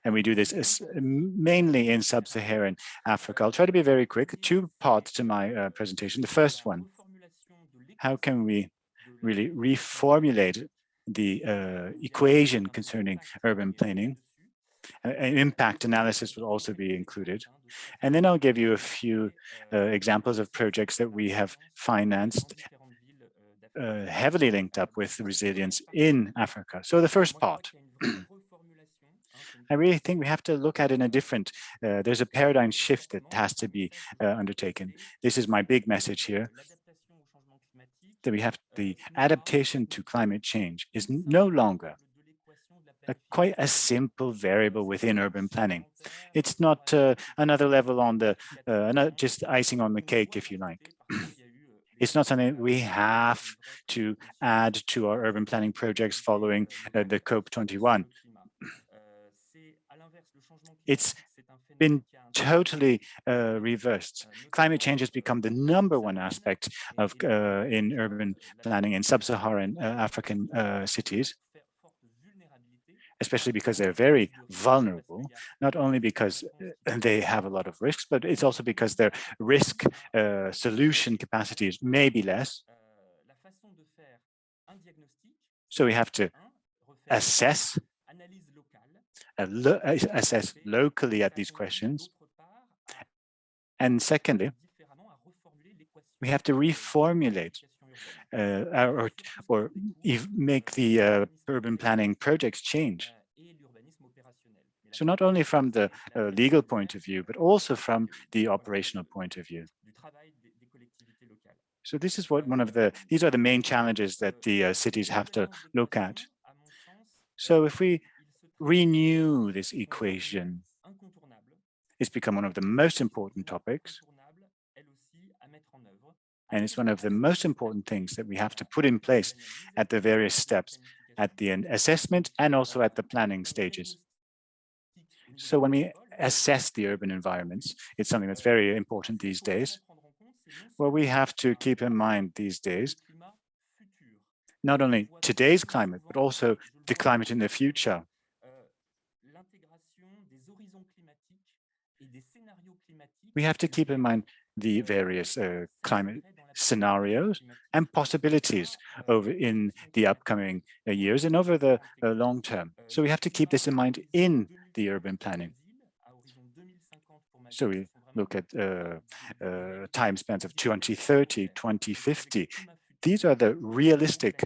And we do this mainly in sub-Saharan Africa. I'll try to be very quick. 2 parts to my presentation. The first one, how can we really reformulate the equation concerning urban planning? An impact analysis will also be included. And then I'll give you a few examples of projects that we have financed heavily linked up with resilience in Africa. So the first part, I really think we have to look at it in a different, there's a paradigm shift that has to be undertaken. This is my big message here. that we have the adaptation to climate change is no longer quite a simple variable within urban planning. It's not another level on the, just icing on the cake, if you like. It's not something we have to add to our urban planning projects following the COP21. It's been totally reversed. Climate change has become the #1 aspect of in urban planning in sub-Saharan African cities, especially because they're very vulnerable, not only because they have a lot of risks, but it's also because their risk solution capacities may be less. So we have to assess locally at these questions. And secondly, we have to reformulate or make the urban planning projects change. So not only from the legal point of view, but also from the operational point of view. So this is what these are the main challenges that the cities have to look at. So if we renew this equation, it's become one of the most important topics. And it's one of the most important things that we have to put in place at the various steps, at the assessment and also at the planning stages. So when we assess the urban environments, it's something that's very important these days. Well, we have to keep in mind these days, not only today's climate, but also the climate in the future. We have to keep in mind the various climate scenarios and possibilities in the upcoming years and over the long term. So we have to keep this in mind in the urban planning. So we look at time spans of 2030, 2050. These are the realistic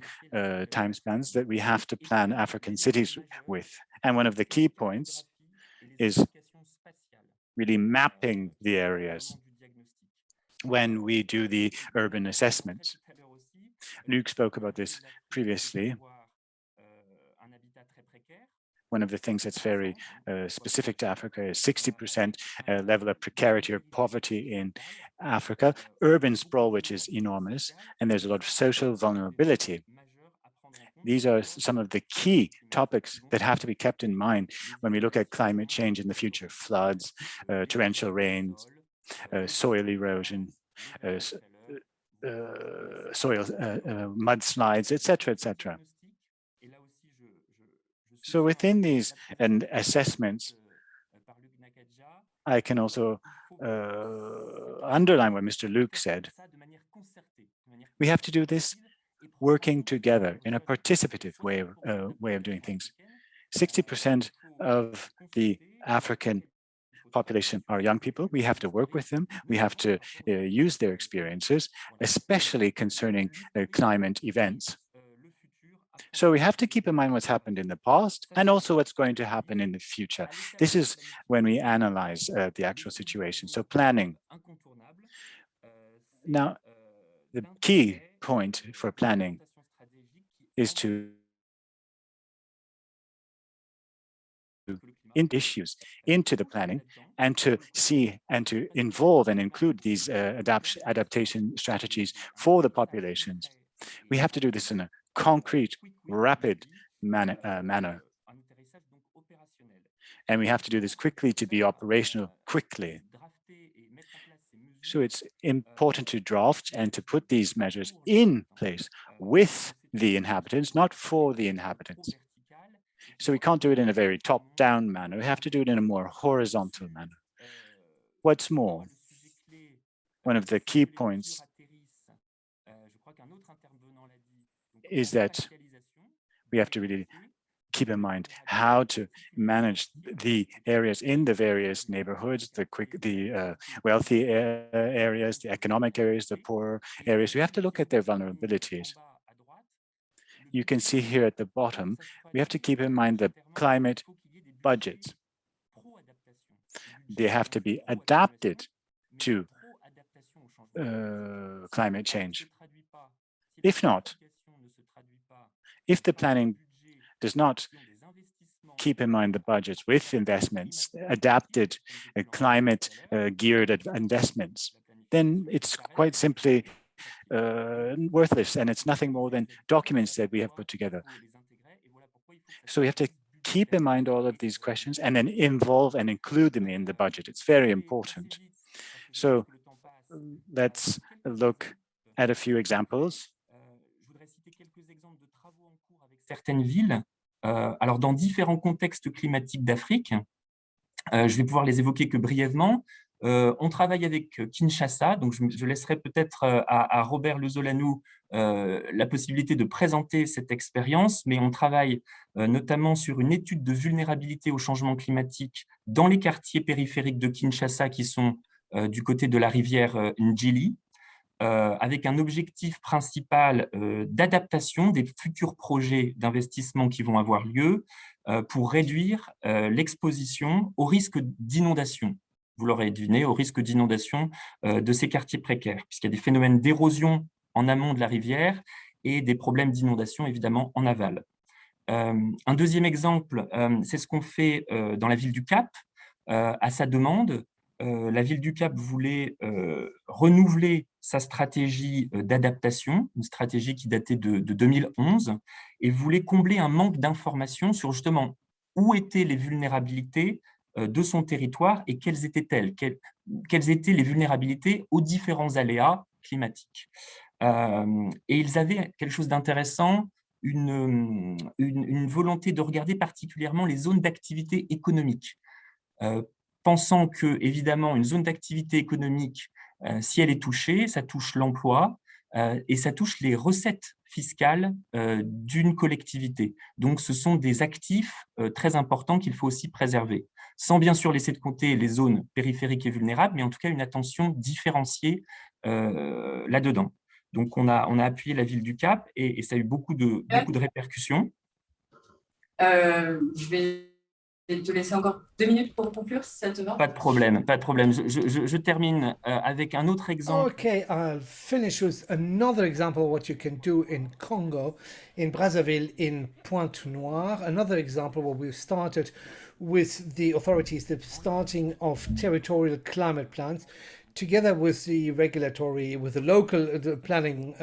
time spans that we have to plan African cities with. And one of the key points is really mapping the areas when we do the urban assessments. Luc spoke about this previously. One of the things that's very specific to Africa is 60% level of precarity or poverty in Africa, urban sprawl, which is enormous, and there's a lot of social vulnerability. These are some of the key topics that have to be kept in mind when we look at climate change in the future: floods, torrential rains, soil erosion, soil mudslides, etc., etc. So within these assessments, I can also underline what Mr. Luc said. We have to do this working together in a participative way of doing things. 60% of the African population are young people. We have to work with them. We have to use their experiences, especially concerning climate events. So we have to keep in mind what's happened in the past and also what's going to happen in the future. This is when we analyze the actual situation. So planning. Now, the key point for planning is to issues into the planning and to see and to involve and include these adaptation strategies for the populations. We have to do this in a concrete, rapid manner. And we have to do this quickly to be operational quickly. So it's important to draft and to put these measures in place with the inhabitants, not for the inhabitants. So we can't do it in a very top-down manner. We have to do it in a more horizontal manner. What's more, one of the key points is that we have to really keep in mind how to manage the areas in the various neighborhoods, the wealthy areas, the economic areas, the poor areas. We have to look at their vulnerabilities. You can see here at the bottom, we have to keep in mind the climate budgets. They have to be adapted to climate change. If not, if the planning does not keep in mind the budgets with investments, adapted climate geared investments, then it's quite simply worthless, and it's nothing more than documents that we have put together. So we have to keep in mind all of these questions and then involve and include them in the budget. It's very important. So let's look at a few examples. Certaines villes, alors dans différents contextes climatiques d'Afrique, je vais pouvoir les évoquer que brièvement. On travaille avec Kinshasa, donc je laisserai peut-être à Robert Lezolanou la possibilité de présenter cette expérience, mais on travaille notamment sur une étude de vulnérabilité au changement climatique dans les quartiers périphériques de Kinshasa qui sont du côté de la rivière Njili, avec un objectif principal d'adaptation des futurs projets d'investissement qui vont avoir lieu pour réduire l'exposition au risque d'inondation. Vous l'aurez deviné, au risque d'inondation de ces quartiers précaires, puisqu'il y a des phénomènes d'érosion en amont de la rivière et des problèmes d'inondation, évidemment, en aval. Un deuxième exemple, c'est ce qu'on fait dans la ville du Cap, à sa demande. La ville du Cap voulait renouveler sa stratégie d'adaptation, une stratégie qui datait de 2011, et voulait combler un manque d'informations sur justement où étaient les vulnérabilités de son territoire et quelles étaient-elles, quelles étaient les vulnérabilités aux différents aléas climatiques. Et ils avaient quelque chose d'intéressant, une volonté de regarder particulièrement les zones d'activité économique, pensant que, évidemment, une zone d'activité économique, si elle est touchée, ça touche l'emploi et ça touche les recettes fiscales d'une collectivité. Donc, ce sont des actifs très importants qu'il faut aussi préserver, sans bien sûr laisser de côté les zones périphériques et vulnérables, mais en tout cas une attention différenciée là-dedans. Donc, on a appuyé la ville du Cap et ça a eu beaucoup de répercussions. Je vais te laisser encore 2 minutes pour conclure, si ça te va. Pas de problème, pas de problème. Je termine avec un autre exemple. Okay, I'll finish with another example of what you can do in Congo, in Brazzaville, in Pointe-Noire. Another example where we've started with the authorities, the starting of territorial climate plans, together with the regulatory, with the local planning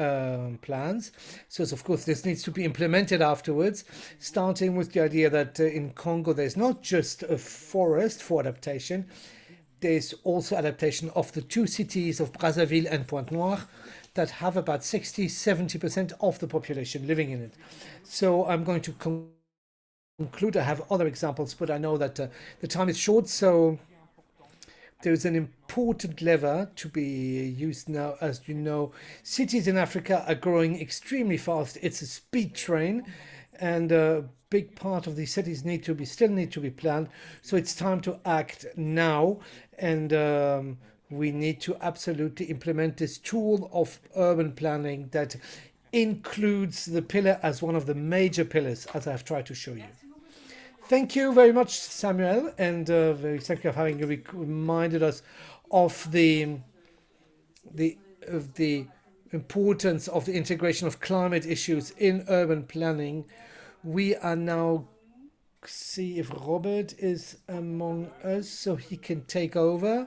plans. So of course this needs to be implemented afterwards, starting with the idea that in Congo there's not just a forest for adaptation, there's also adaptation of the two cities of Brazzaville and Pointe-Noire that have about 60–70% of the population living in it. So I'm going to conclude. I have other examples, but I know that the time is short, so there's an important lever to be used now. As you know, cities in Africa are growing extremely fast. It's a speed train, and a big part of these cities still need to be planned. So it's time to act now, and we need to absolutely implement this tool of urban planning that includes the pillar as one of the major pillars, as I've tried to show you. Thank you very much, Samuel, and very thank you for having reminded us of the importance of the integration of climate issues in urban planning. We are now see if Robert is among us, so he can take over.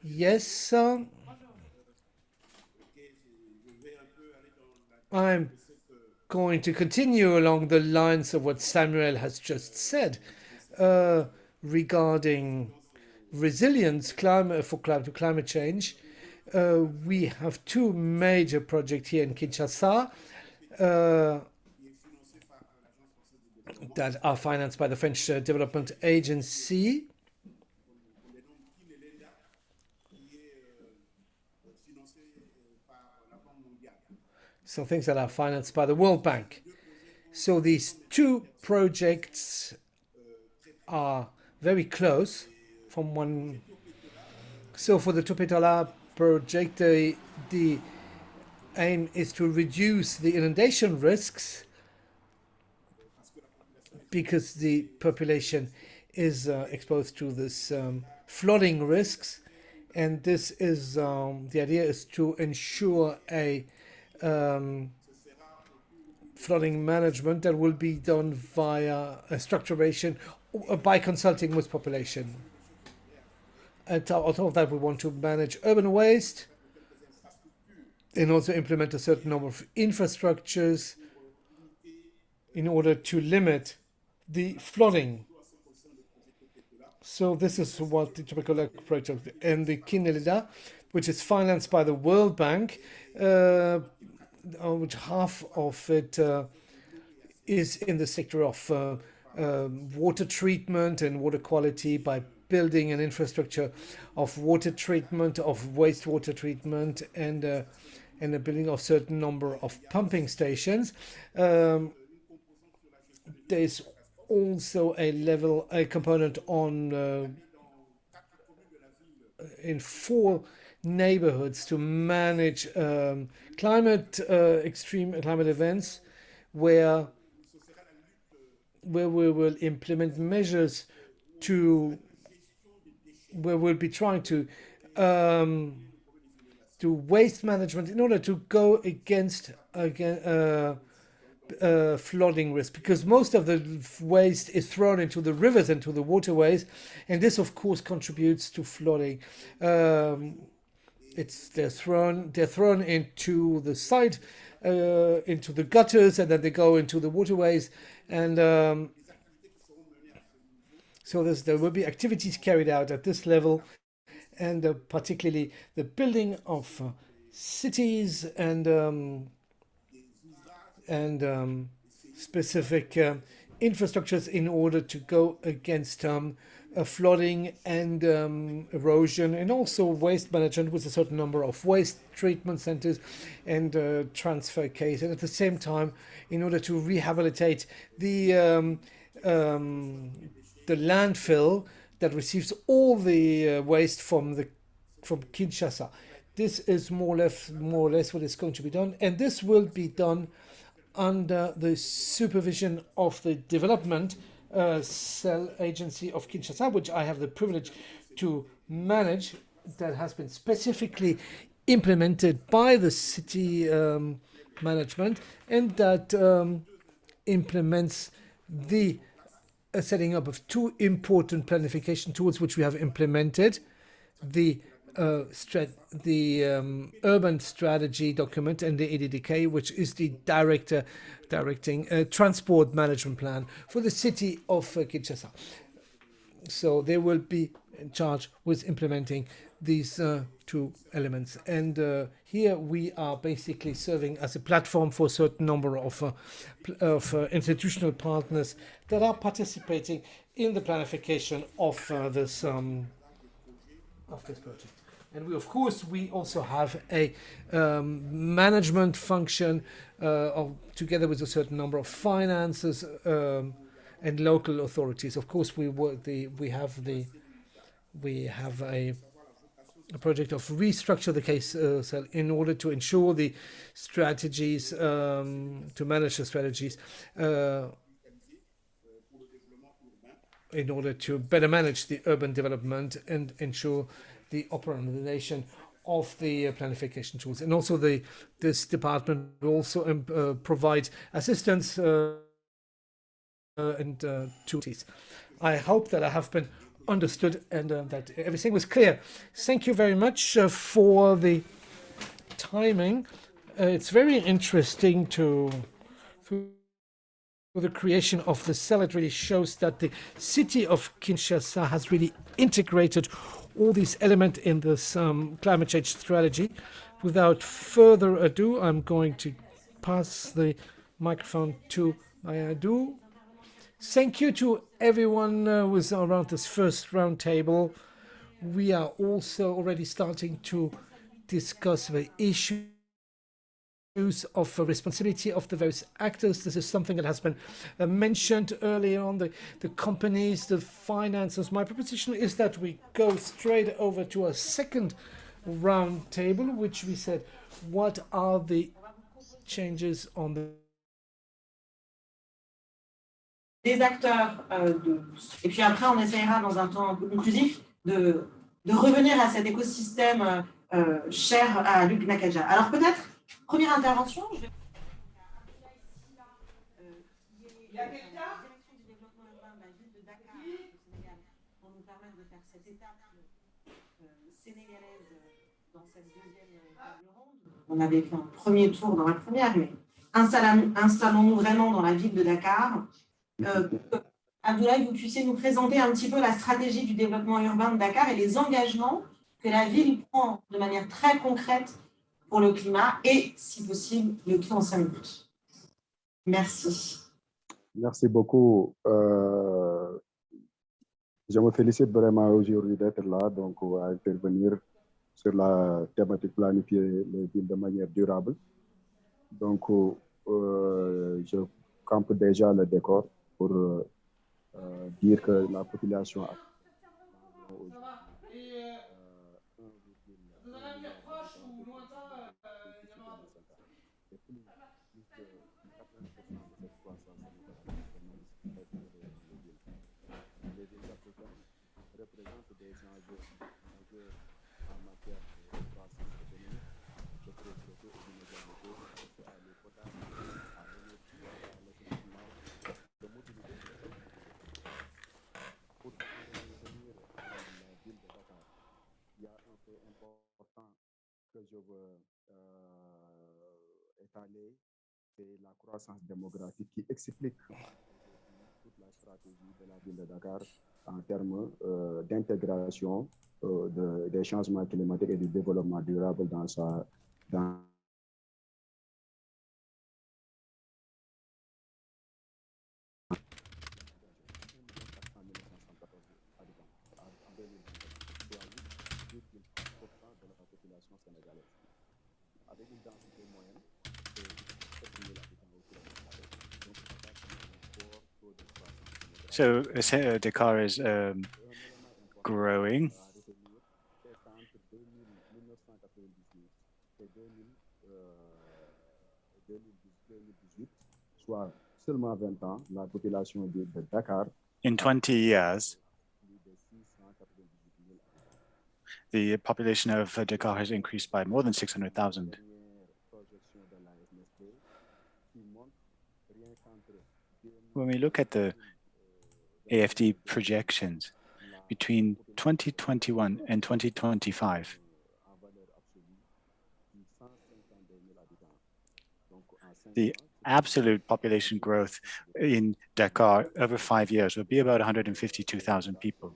Yes, I'm going to continue along the lines of what Samuel has just said regarding resilience to climate change. We have two major projects here in Kinshasa that are financed by the French Development Agency. So things that are financed by the World Bank. So these two projects are very close from one. So for the Topetola project, the aim is to reduce the inundation risks because the population is exposed to this flooding risks, and this is the idea is to ensure a flooding management that will be done via a structuration by consulting with population. On top of that, we want to manage urban waste and also implement a certain number of infrastructures in order to limit the flooding. So this is what the Tropical project and the Kinelida, which is financed by the World Bank, which half of it is in the sector of water treatment and water quality by building an infrastructure of water treatment, of wastewater treatment, and the building of certain number of pumping stations. There's also a component on in 4 neighborhoods to manage extreme climate events, where we will implement measures where we'll be trying to do waste management in order to go against flooding risk, because most of the waste is thrown into the rivers and to the waterways, and this of course contributes to flooding. They're thrown into the side, into the gutters, and then they go into the waterways, and so there will be activities carried out at this level, and particularly the building of cities and specific infrastructures in order to go against flooding and erosion, and also waste management with a certain number of waste treatment centers and transfer case, and at the same time in order to rehabilitate the landfill that receives all the waste from Kinshasa. This is more or less what is going to be done, and this will be done under the supervision of the development cell agency of Kinshasa, which I have the privilege to manage, that has been specifically implemented by the city management, and that implements the setting up of 2 important planification tools which we have implemented: the urban strategy document and the EDDK, which is the directing transport management plan for the city of Kinshasa. So they will be in charge with implementing these 2 elements. And here we are basically serving as a platform for a certain number of institutional partners that are participating in the planification of this project. And we also have a management function together with a certain number of finances and local authorities. Of course, we have a project of restructure the case cell in order to ensure the strategies, to manage the strategies, in order to better manage the urban development and ensure the operationalization of the planification tools. And also this department will also provide assistance and tools. I hope that I have been understood and that everything was clear. Thank you very much for the timing. It's very interesting to the creation of the cell. It really shows that the city of Kinshasa has really integrated all these elements in this climate change strategy. Without further ado, I'm going to pass the microphone to Mayadou. Thank you to everyone who was around this first round table. We are also already starting to discuss the issues of responsibility of the various actors. This is something that has been mentioned earlier on, the companies, the finances. My proposition is that we go straight over to a second round table, which we said, what are the changes on the des acteurs et puis après on essaiera dans un temps un peu conclusif de revenir à cet écosystème cher à Luc Nakaja. Alors peut-être première intervention, direction du développement urbain de la ville de Dakar, au Sénégal, pour nous permettre de faire cette étape sénégalaise dans cette deuxième table ronde. On avait fait un premier tour dans la première, mais installons-nous vraiment dans la ville de Dakar. Abdoulaye, vous puissiez nous présenter un petit peu la stratégie du développement urbain de Dakar et les engagements que la ville prend de manière très concrète pour le climat et, si possible, le tout en 5 minutes. Merci. Merci beaucoup. Je me félicite vraiment aujourd'hui d'être là, donc on va intervenir sur la thématique planifier les villes de manière durable. Donc, je campe déjà le décor pour dire que la population a représente des enjeux majeurs en matière de croissance économique, de pauvreté et d'inégalité, à l'eau potable, à l'énergie, à l'assainissement, de mobilité. Pour revenir à la ville de Dakar, il y a un fait important que je veux étaler, c'est la croissance démographique qui explique toute la stratégie de la ville de Dakar en termes d'intégration des changements climatiques et du développement durable dans de la population sénégalaise. Avec une densité moyenne de 7 000 habitants au kilomètre carré. Donc, fort taux de croissance. So Dakar is growing. Entre 1998 et 2018, soit seulement 20 ans, la population de Dakar. In 20 years, the population of Dakar has increased by more than 600,000. When we look at the AFD projections between 2021 and 2025, the absolute population growth in Dakar over 5 years will be about 152,000 people.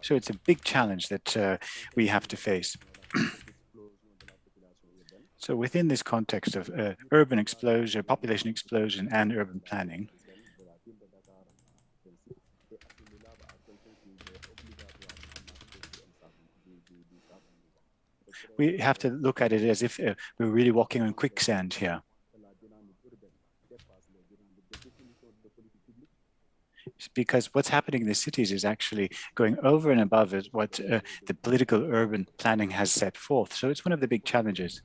So it's a big challenge that we have to face. So within this context of urban explosion, population explosion, and urban planning, we have to look at it as if we're really walking on quicksand here. Because what's happening in the cities is actually going over and above what the political urban planning has set forth. So it's one of the big challenges.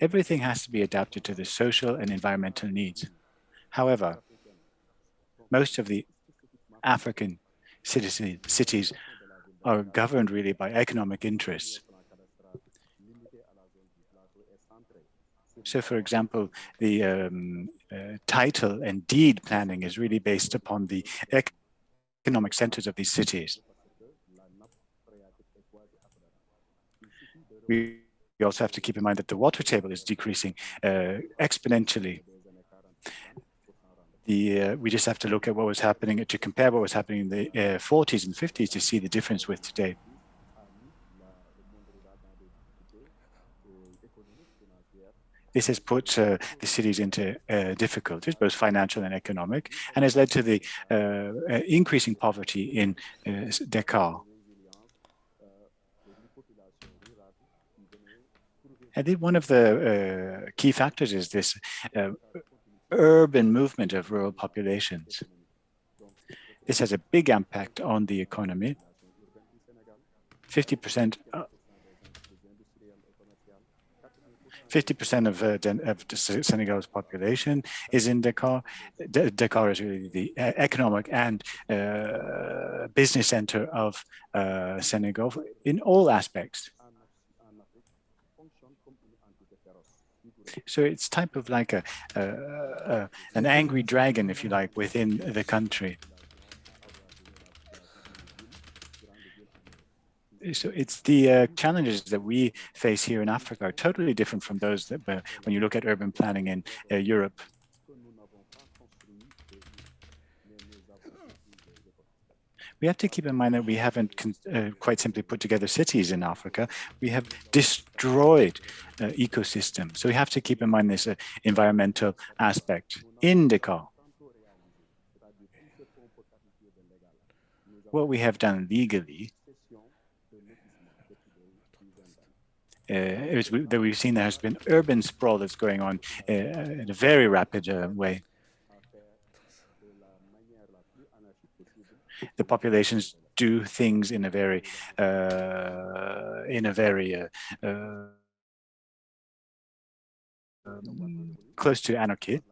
Everything has to be adapted to the social and environmental needs. However, most of the African cities are governed really by economic interests. So, for example, the title and deed planning is really based upon the economic centers of these cities. We also have to keep in mind that the water table is decreasing exponentially. We just have to look at what was happening, to compare what was happening in the 40s and 50s to see the difference with today. This has put the cities into difficulties, both financial and economic, and has led to the increasing poverty in Dakar. I think one of the key factors is this urban movement of rural populations. This has a big impact on the economy. 50% 50% of Senegal's population is in Dakar. Dakar is really the economic and business center of Senegal in all aspects. So it's type of like an angry dragon, if you like, within the country. So it's the challenges that we face here in Africa are totally different from those that when you look at urban planning in Europe. We have to keep in mind that we haven't quite simply put together cities in Africa. We have destroyed ecosystems. So we have to keep in mind this environmental aspect. In Dakar, what we have done legally is that we've seen there has been urban sprawl that's going on in a very rapid way. The populations do things in a very close to anarchy.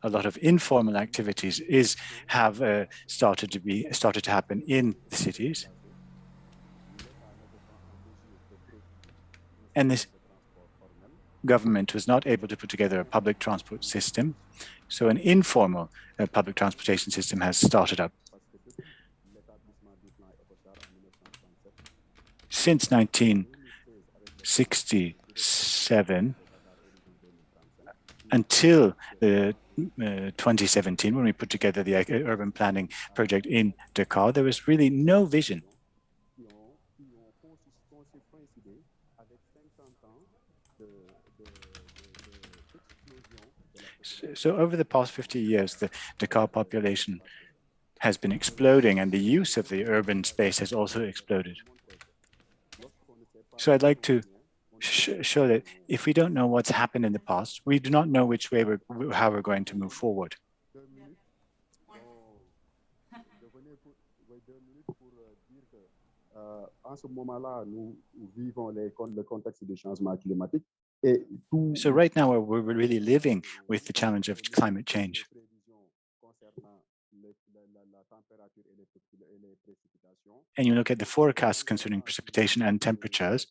A lot of informal activities have started to happen in the cities, and this government was not able to put together a public transport system. So an informal public transportation system has started up. Since 1967 until 2017, when we put together the urban planning project in Dakar, there was really no vision. So over the past 50 years, the Dakar population has been exploding, and the use of the urban space has also exploded. So I'd like to show that if we don't know what's happened in the past, we do not know which way how we're going to move forward. So right now, we're really living with the challenge of climate change. And you look at the forecasts concerning precipitation and temperatures,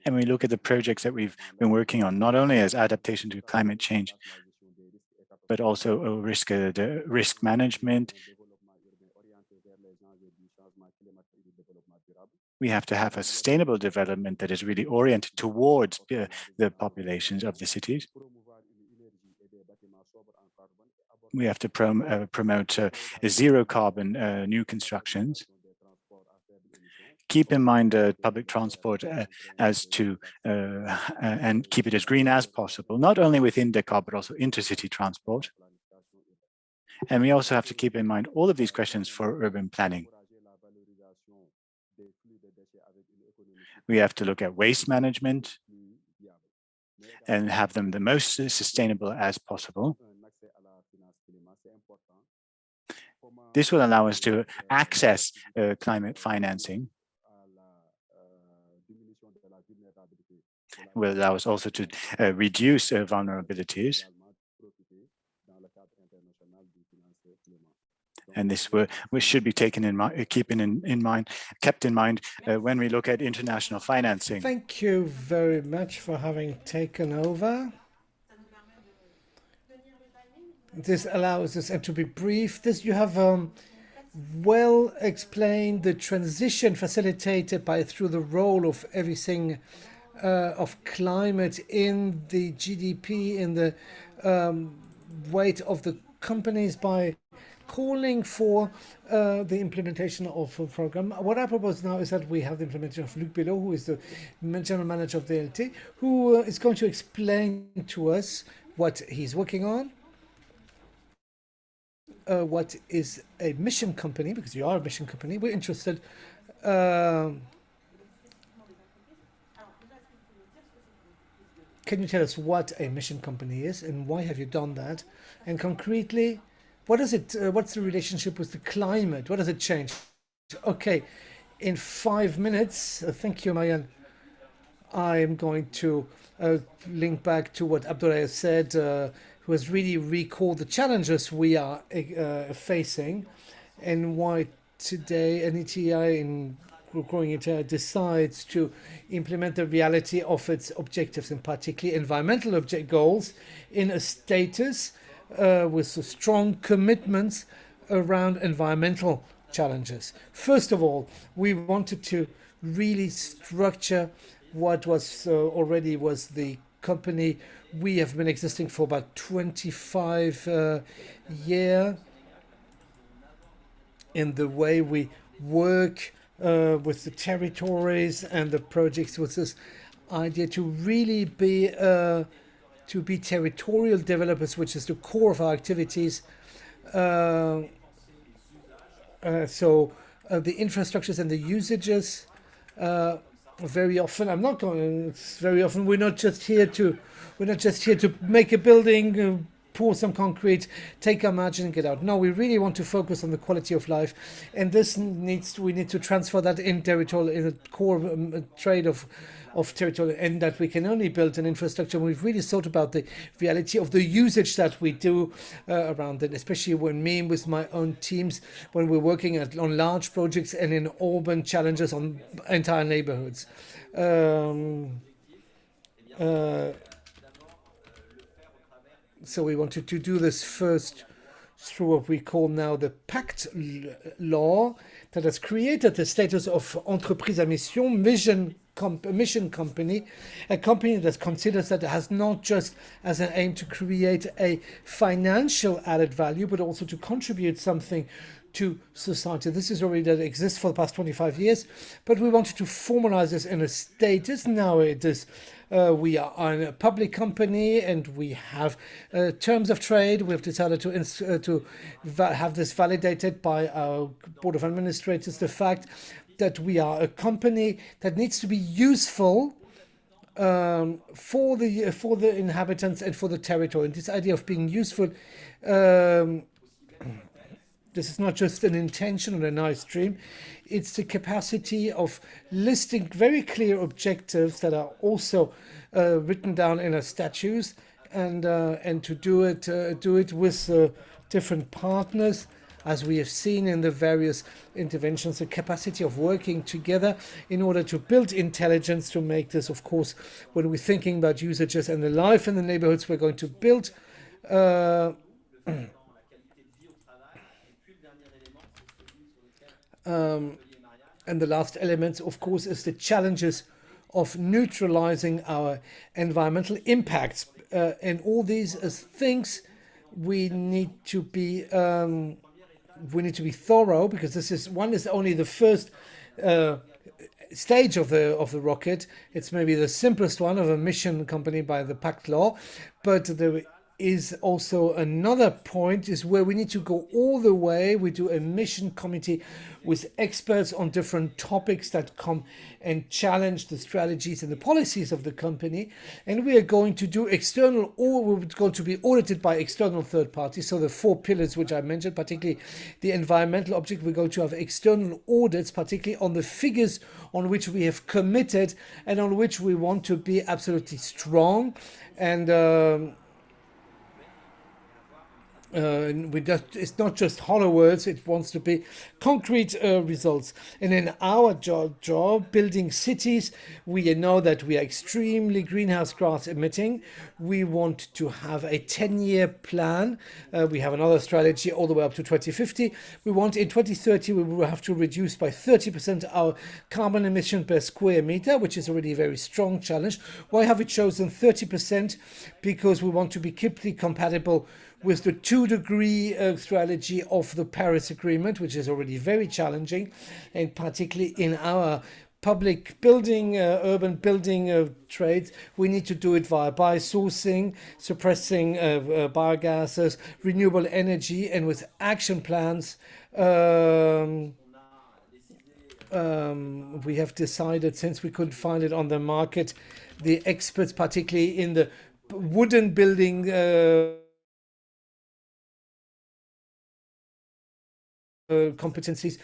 and we look at the projects that we've been working on, not only as adaptation to climate change, but also risk management. We have to have a sustainable development that is really oriented towards the populations of the cities. We have to promote zero carbon new constructions. Keep in mind public transport and keep it as green as possible, not only within Dakar, but also intercity transport. And we also have to keep in mind all of these questions for urban planning. We have to look at waste management and have them the most sustainable as possible. This will allow us to access climate financing. It will allow us also to reduce vulnerabilities. And this should be taken in mind, kept in mind when we look at international financing. Thank you very much for having taken over. This allows us, and to be brief, you have well explained the transition facilitated through the role of everything of climate in the GDP, in the weight of the companies, by calling for the implementation of a program. What I propose now is that we have the implementation of Luc Belot, who is the general manager of the LT, who is going to explain to us what he's working on, what is a mission company, because you are a mission company. We're interested. Can you tell us what a mission company is and why have you done that? And concretely, what is it? What's the relationship with the climate? What does it change? Okay, in 5 minutes, thank you, Marianne. I'm going to link back to what Abdoulaye said, who has really recalled the challenges we are facing and why today NETI in growing it decides to implement the reality of its objectives, and particularly environmental goals, in a status with strong commitments around environmental challenges. First of all, we wanted to really structure what was already was the company. We have been existing for about 25 years in the way we work with the territories and the projects, with this idea to really be territorial developers, which is the core of our activities. So the infrastructures and the usages. Very often, we're not just here to make a building, pour some concrete, take our margin and get out. No, we really want to focus on the quality of life, and we need to transfer that in the core trade of territory, and that we can only build an infrastructure. We've really thought about the reality of the usage that we do around it, especially with my own teams, when we're working on large projects and in urban challenges on entire neighborhoods. So we wanted to do this first through what we call now the Pact law that has created the status of entreprise à mission, mission company, a company that considers that it has not just as an aim to create a financial added value, but also to contribute something to society. This is already that exists for the past 25 years, but we wanted to formalize this in a status. Now it is we are a public company and we have terms of trade. We have decided to have this validated by our board of administrators. The fact that we are a company that needs to be useful for the inhabitants and for the territory. And this idea of being useful, this is not just an intention or a nice dream. It's the capacity of listing very clear objectives that are also written down in our statutes, and to do it with different partners, as we have seen in the various interventions. The capacity of working together in order to build intelligence, to make this, of course, when we're thinking about usages and the life in the neighborhoods we're going to build. And the last element, of course, is the challenges of neutralizing our environmental impacts. And all these things we need to be thorough, because this is only the first stage of the rocket. It's maybe the simplest one of a mission company by the Pact law, but there is also another point is where we need to go all the way. We do a mission committee with experts on different topics that come and challenge the strategies and the policies of the company. And we are going to do we're going to be audited by external third parties. So the 4 pillars which I mentioned, particularly the environmental object, we're going to have external audits, particularly on the figures on which we have committed and on which we want to be absolutely strong. And it's not just hollow words, it wants to be concrete results. And in our job, building cities, we know that we are extremely greenhouse gas emitting. We want to have a 10-year plan. We have another strategy all the way up to 2050. We want in 2030, we will have to reduce by 30% our carbon emission per square meter, which is already a very strong challenge. Why have we chosen 30%? Because we want to be compatible with the 2-degree strategy of the Paris Agreement, which is already very challenging, and particularly in our public building, urban building trades, we need to do it via biosourcing, suppressing biogases, renewable energy, and with action plans. We have decided, since we couldn't find it on the market, the experts, particularly in the wooden building competencies,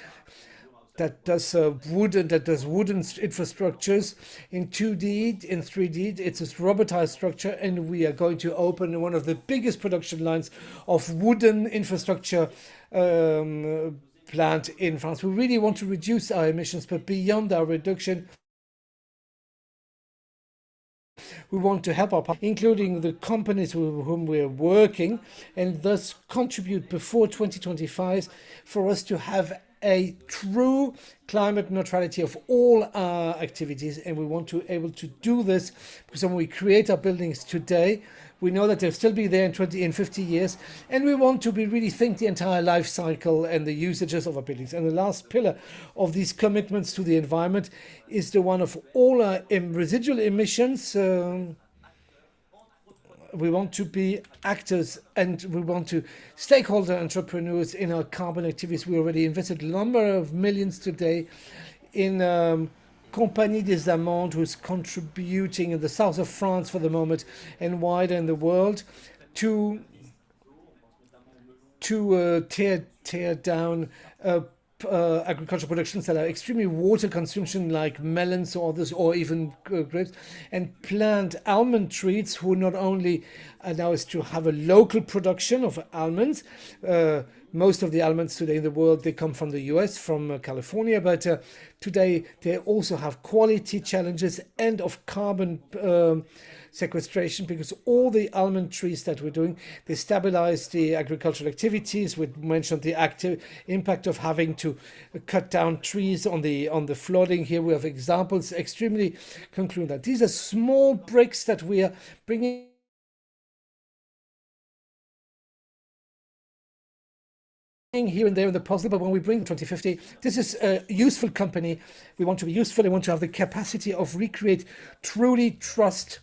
that does wooden infrastructures in 2D, in 3D. It's a robotized structure, and we are going to open one of the biggest production lines of wooden infrastructure plant in France. We really want to reduce our emissions, but beyond our reduction, we want to help our partners, including the companies with whom we're working, and thus contribute before 2025 for us to have a true climate neutrality of all our activities. And we want to be able to do this because when we create our buildings today, we know that they'll still be there in 50 years, and we want to be really think the entire life cycle and the usages of our buildings. And the last pillar of these commitments to the environment is the one of all our residual emissions. We want to be actors, and we want to stakeholder entrepreneurs in our carbon activities. We already invested a number of millions today in Compagnie des Amandes, who's contributing in the south of France for the moment and wider in the world to tear down agricultural productions that are extremely water consumption, like melons or others, or even grapes, and plant almond trees, who not only allow us to have a local production of almonds. Most of the almonds today in the world, they come from the US, from California, but today they also have quality challenges and of carbon sequestration, because all the almond trees that we're doing, they stabilize the agricultural activities. We mentioned the active impact of having to cut down trees on the flooding. Here we have examples extremely conclude that these are small bricks that we are bringing here and there in the puzzle, but when we bring 2050, this is a useful company. We want to be useful. We want to have the capacity of recreate truly trust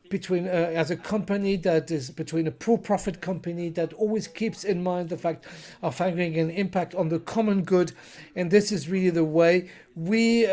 between as a company that is between a pro-profit company that always keeps in mind the fact of having an impact on the common good. And this is really the way we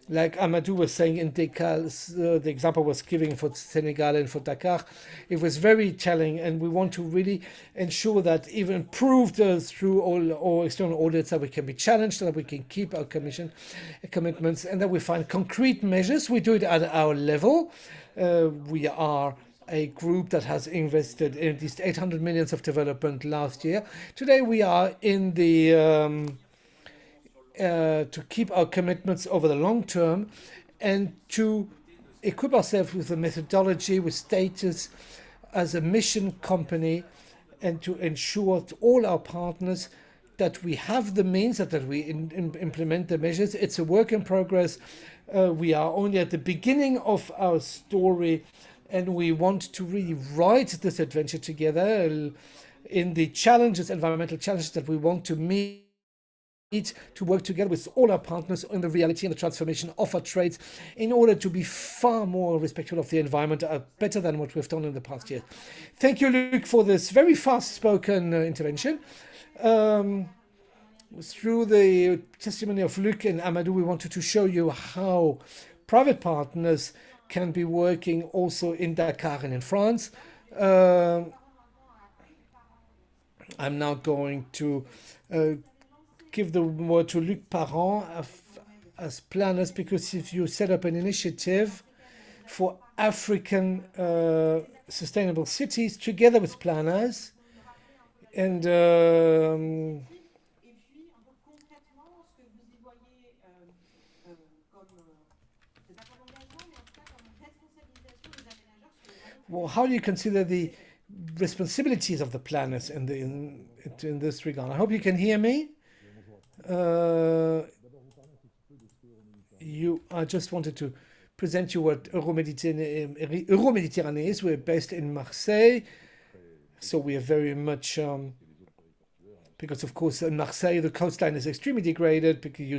like Amadou was saying in Dakar, the example was giving for Senegal and for Dakar, it was very telling, and we want to really ensure that even proved through all external audits that we can be challenged, that we can keep our commitments, and that we find concrete measures. We do it at our level. We are a group that has invested in at least 800 million of development last year. Today we are in the to keep our commitments over the long term and to equip ourselves with a methodology, with status as a mission company, and to ensure to all our partners that we have the means, that we implement the measures. It's a work in progress. We are only at the beginning of our story, and we want to really write this adventure together in the challenges, environmental challenges that we want to meet, to work together with all our partners in the reality and the transformation of our trades in order to be far more respectful of the environment, better than what we've done in the past year. Thank you, Luc, for this very fast-spoken intervention. Through the testimony of Luc and Amadou, we wanted to show you how private partners can be working also in Dakar and in France. I'm now going to give the word to Luc Parent as planners, because if you set up an initiative for African sustainable cities together with planners, and well, how do you consider the responsibilities of the planners in this regard? I hope you can hear me. I just wanted to present you what Euromediterranée is. We're based in Marseille, so we are very much because of course in Marseille the coastline is extremely degraded, because it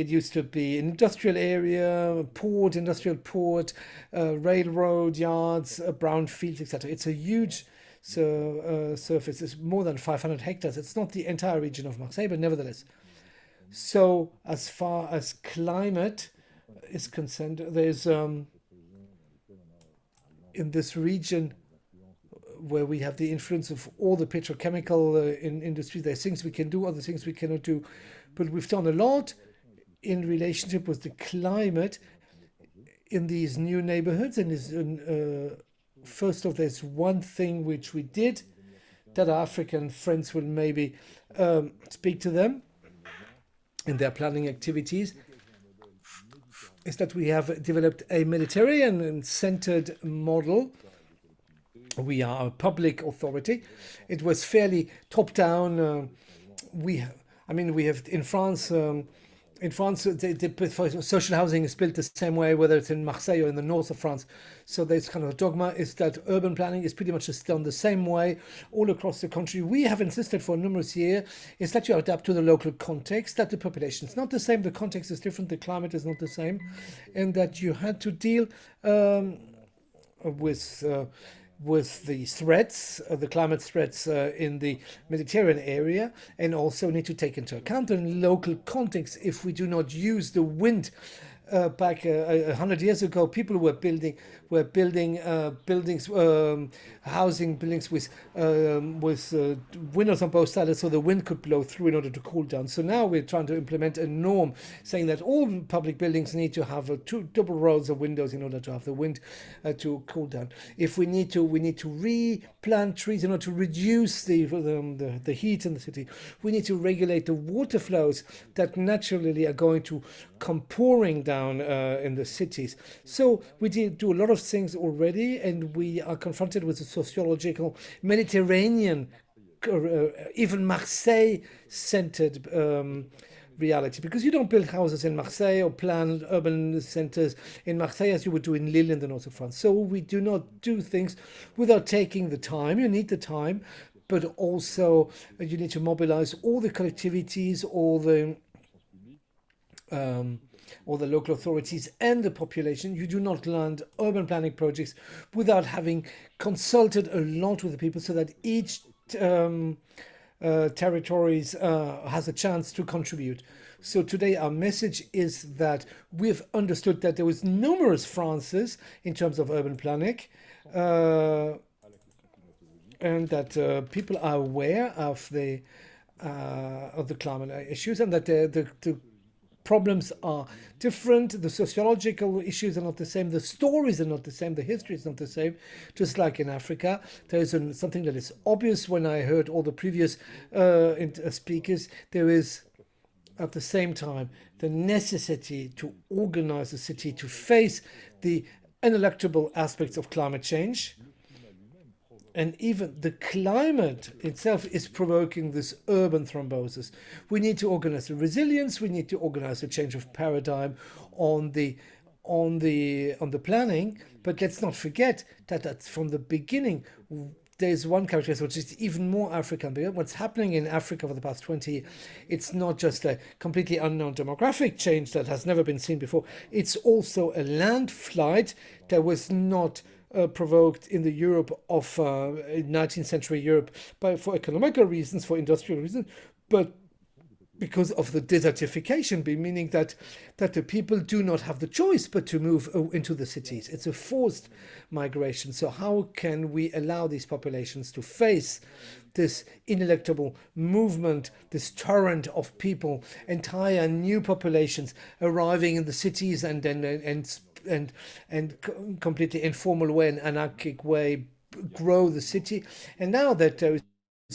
used to be an industrial area, industrial port, railroad yards, brown fields, etc. It's a huge surface. Is more than 500 hectares. It's not the entire region of Marseille, but nevertheless. So as far as climate is concerned, there's in this region where we have the influence of all the petrochemical industry, there's things we can do, other things we cannot do. but we've done a lot in relationship with the climate in these new neighborhoods. And first of, there's one thing which we did that our African friends will maybe speak to them in their planning activities, is that we have developed a Mediterranean-centered model. We are a public authority. It was fairly top-down. We have in France. Social housing is built the same way, whether it's in Marseille or in the north of France. So there's kind of a dogma is that urban planning is pretty much done the same way all across the country. We have insisted for numerous years is that you adapt to the local context, that the population is not the same, the context is different, the climate is not the same, and that you had to deal with the threats, the climate threats in the Mediterranean area, and also need to take into account the local context. If we do not use the wind, back 100 years ago, people were building buildings, housing buildings with windows on both sides, so the wind could blow through in order to cool down. So now we're trying to implement a norm saying that all public buildings need to have two double rows of windows in order to have the wind to cool down. If we need to replant trees in order to reduce the heat in the city. We need to regulate the water flows that naturally are going to come pouring down in the cities. So we did do a lot of things already, and we are confronted with a sociological Mediterranean, even Marseille-centered reality, because you don't build houses in Marseille or plan urban centers in Marseille as you would do in Lille in the north of France. So we do not do things without taking the time. You need the time, but also you need to mobilize all the collectivities, all the local authorities and the population. You do not land urban planning projects without having consulted a lot with the people, so that each territories has a chance to contribute. So today our message is that we've understood that there was numerous Frances in terms of urban planning, and that people are aware of the climate issues, and that the problems are different. The sociological issues are not the same. The stories are not the same. The history is not the same. Just like in Africa, there is something that is obvious when I heard all the previous speakers. There is, at the same time, the necessity to organize the city to face the ineluctable aspects of climate change. And even the climate itself is provoking this urban thrombosis. We need to organize the resilience. We need to organize a change of paradigm on the planning. But let's not forget that from the beginning, there's one characteristic which is even more African. What's happening in Africa for the past 20 years, it's not just a completely unknown demographic change that has never been seen before. It's also a land flight that was not provoked in the Europe of 19th century Europe for economical reasons, for industrial reasons, but because of the desertification, meaning that the people do not have the choice but to move into the cities. It's a forced migration. So how can we allow these populations to face this ineluctable movement, this torrent of people, entire new populations arriving in the cities and completely informal way and anarchic way grow the city? And now that there is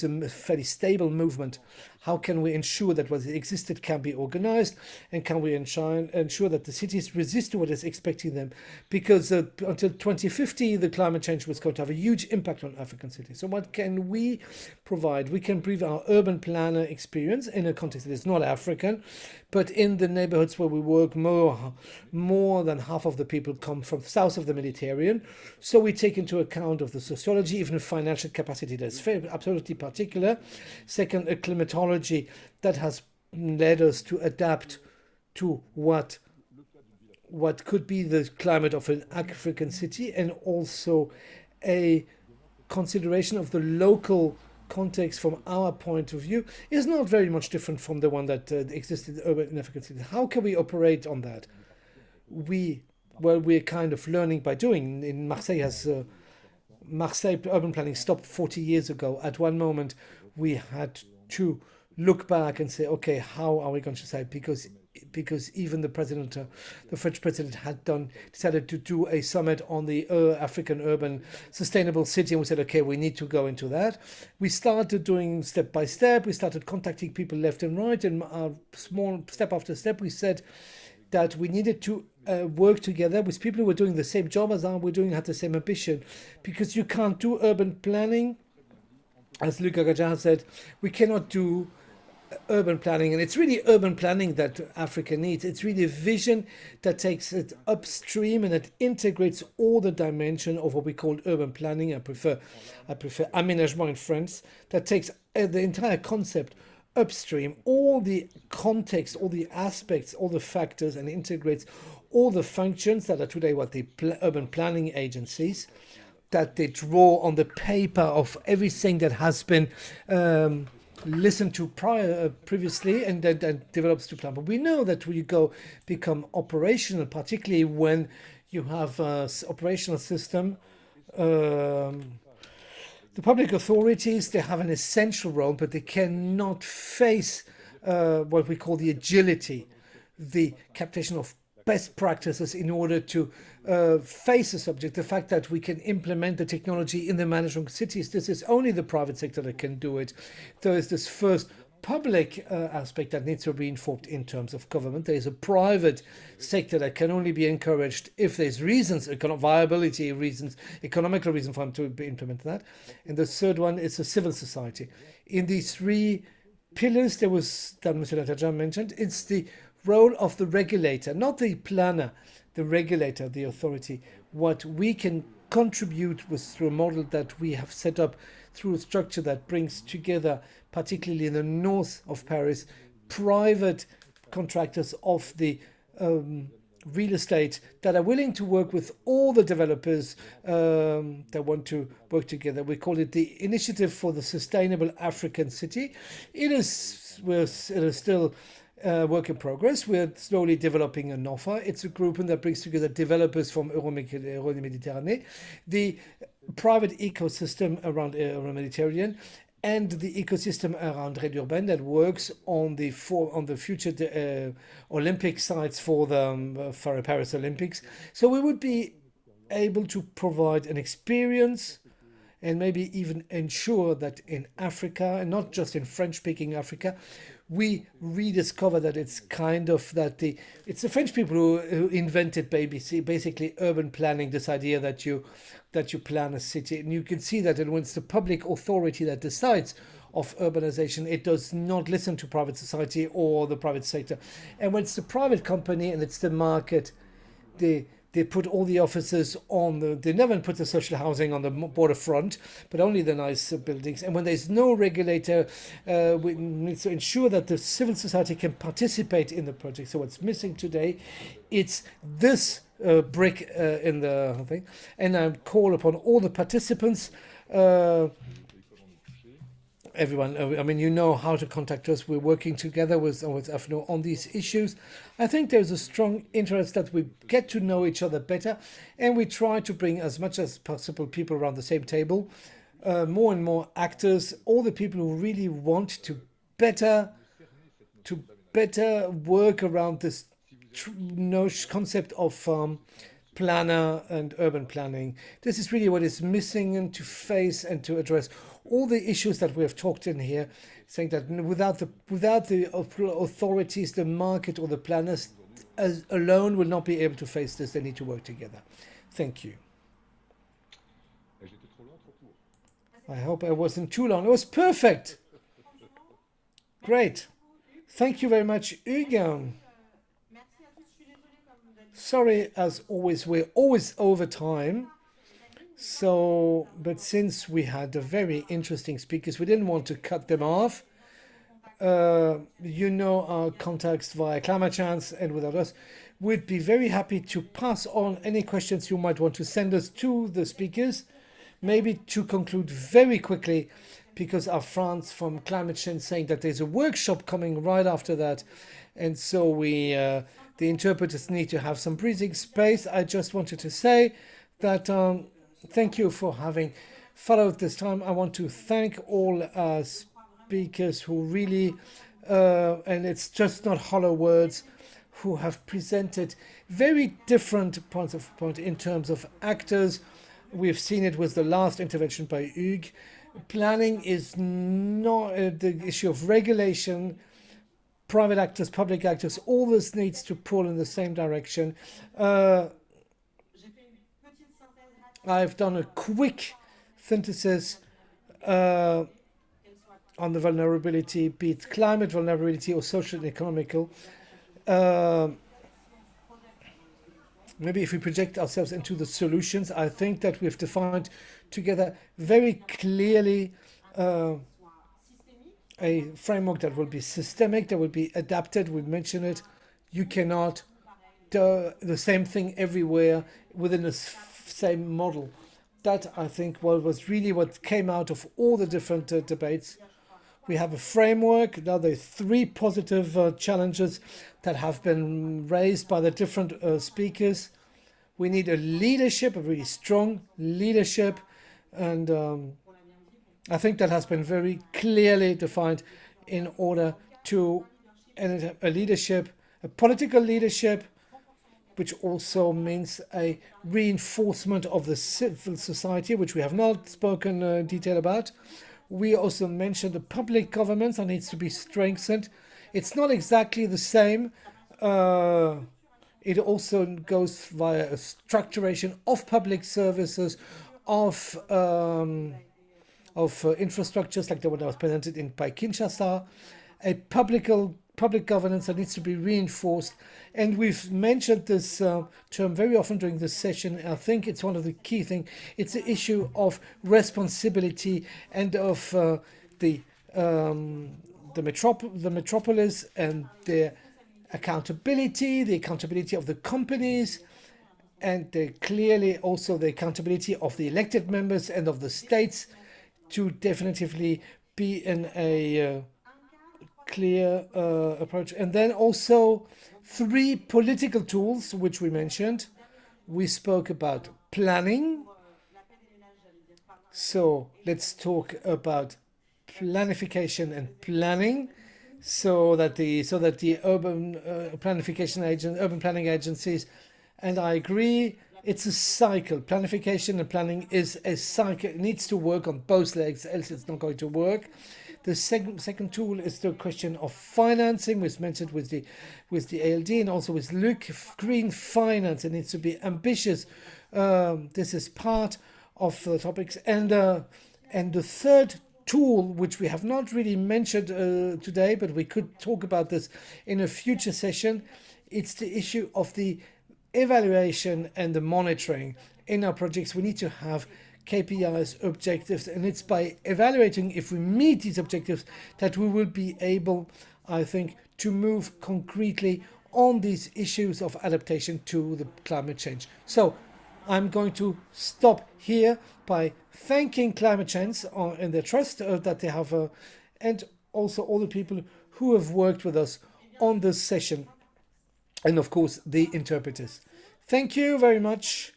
a fairly stable movement, how can we ensure that what existed can be organized, and can we ensure that the cities resist to what is expecting them? Because until 2050, the climate change was going to have a huge impact on African cities. So what can we provide? We can bring our urban planner experience in a context that is not African, but in the neighborhoods where we work, more than half of the people come from south of the Mediterranean. So we take into account of the sociology, even financial capacity that is absolutely particular. Second, a climatology that has led us to adapt to what could be the climate of an African city, and also a consideration of the local context from our point of view is not very much different from the one that existed in African cities. How can we operate on that? We're kind of learning by doing. In Marseille Marseille urban planning stopped 40 years ago. At one moment, we had to look back and say, okay, how are we going to decide? Because even the French president had decided to do a summit on the African urban sustainable city, and we said, okay, we need to go into that. We started doing step by step. We started contacting people left and right, and small step after step, we said that we needed to work together with people who were doing the same job as we're doing, had the same ambition, because you can't do urban planning. As Luc Agaja said, we cannot do urban planning, and it's really urban planning that Africa needs. It's really a vision that takes it upstream and that integrates all the dimension of what we call urban planning. I prefer aménagement in France. That takes the entire concept upstream, all the context, all the aspects, all the factors, and integrates all the functions that are today what the urban planning agencies, that they draw on the paper of everything that has been listened to previously and then develops to plan. But we know that when you become operational, particularly when you have an operational system, the public authorities, they have an essential role, but they cannot face what we call the agility, the captation of best practices in order to face the subject, the fact that we can implement the technology in the management of cities. This is only the private sector that can do it. There is this first public aspect that needs to be informed in terms of government. There is a private sector that can only be encouraged if there's reasons, viability reasons, economical reason for them to implement that. And the third one is the civil society. In these three pillars, that Mr. Latajan mentioned, it's the role of the regulator, not the planner, the regulator, the authority. What we can contribute through a model that we have set up through a structure that brings together, particularly in the north of Paris, private contractors of the real estate that are willing to work with all the developers that want to work together. We call it the Initiative for the Sustainable African City. It is still work in progress. We're slowly developing an offer. It's a group that brings together developers from Euro-Mediterranean, the private ecosystem around Euro-Mediterranean, and the ecosystem around Red Urban that works on the future Olympic sites for the Paris Olympics. So we would be able to provide an experience and maybe even ensure that in Africa, and not just in French-speaking Africa, we rediscover that it's kind of that it's the French people who invented basically urban planning, this idea that you plan a city, and you can see that when it's the public authority that decides of urbanization, it does not listen to private society or the private sector. And when it's the private company and it's the market, they put all the offices they never put the social housing on the border front, but only the nice buildings. And when there's no regulator, we need to ensure that the civil society can participate in the project. So what's missing today, it's this brick in the thing. And I call upon all the participants, everyone, I mean, you know how to contact us. We're working together with FNAU on these issues. I think there's a strong interest that we get to know each other better, and we try to bring as much as possible people around the same table, more and more actors, all the people who really want to better work around this concept of planner and urban planning. This is really what is missing, and to face and to address all the issues that we have talked in here, saying that without the authorities, the market or the planners alone will not be able to face this. They need to work together. Thank you. I hope I wasn't too long. It was perfect. Great. Thank you very much, Hugues. Sorry, as always, we're always over time. So, but since we had a very interesting speakers, we didn't want to cut them off. You know our contacts via Climate Chance and without us. We'd be very happy to pass on any questions you might want to send us to the speakers. Maybe to conclude very quickly, because our friends from Climate Change saying that there's a workshop coming right after that. And so the interpreters need to have some breathing space. I just wanted to say that thank you for having followed this time. I want to thank all speakers who really, and it's just not hollow words, who have presented very different points in terms of actors. We've seen it with the last intervention by Hugues. Planning is not the issue of regulation. Private actors, public actors, all this needs to pull in the same direction. I've done a quick synthesis on the vulnerability, be it climate vulnerability or social and economical. Maybe if we project ourselves into the solutions, I think that we've defined together very clearly a framework that will be systemic, that will be adapted. We mentioned it. You cannot do the same thing everywhere within the same model. That, I think, was really what came out of all the different debates. We have a framework. Now there are 3 positive challenges that have been raised by the different speakers. We need a leadership, a really strong leadership, and I think that has been very clearly defined in order to a leadership, a political leadership, which also means a reinforcement of the civil society, which we have not spoken in detail about. We also mentioned the public governance that needs to be strengthened. It's not exactly the same. It also goes via a structuration of public services, of infrastructures like the one that was presented by Kinshasa, a public governance that needs to be reinforced. And we've mentioned this term very often during this session. I think it's one of the key things. It's the issue of responsibility and of the metropolis and their accountability, the accountability of the companies, and clearly also the accountability of the elected members and of the states to definitively be in a clear approach. And then also 3 political tools, which we mentioned. We spoke about planning. So let's talk about planification and planning, so that the urban urban planning agencies, and I agree, it's a cycle. Planification and planning is a cycle. It needs to work on both legs, else it's not going to work. The second tool is the question of financing, which mentioned with the ALD and also with Luc. Green finance, it needs to be ambitious. This is part of the topics. And the third tool, which we have not really mentioned today, but we could talk about this in a future session, it's the issue of the evaluation and the monitoring. In our projects, we need to have KPIs, objectives, and it's by evaluating if we meet these objectives that we will be able, I think, to move concretely on these issues of adaptation to the climate change. So I'm going to stop here by thanking Climate Change and their trust that they have, and also all the people who have worked with us on this session, and of course the interpreters. Thank you very much.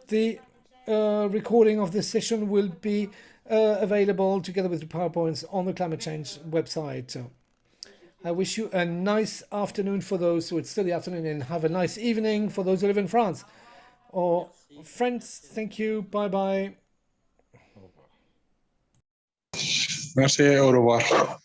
The recording of this session will be available together with the PowerPoints on the Climate Change website. I wish you a nice afternoon for those who it's still the afternoon, and have a nice evening for those who live in France. Or friends, thank you. Bye-bye. Merci, au revoir.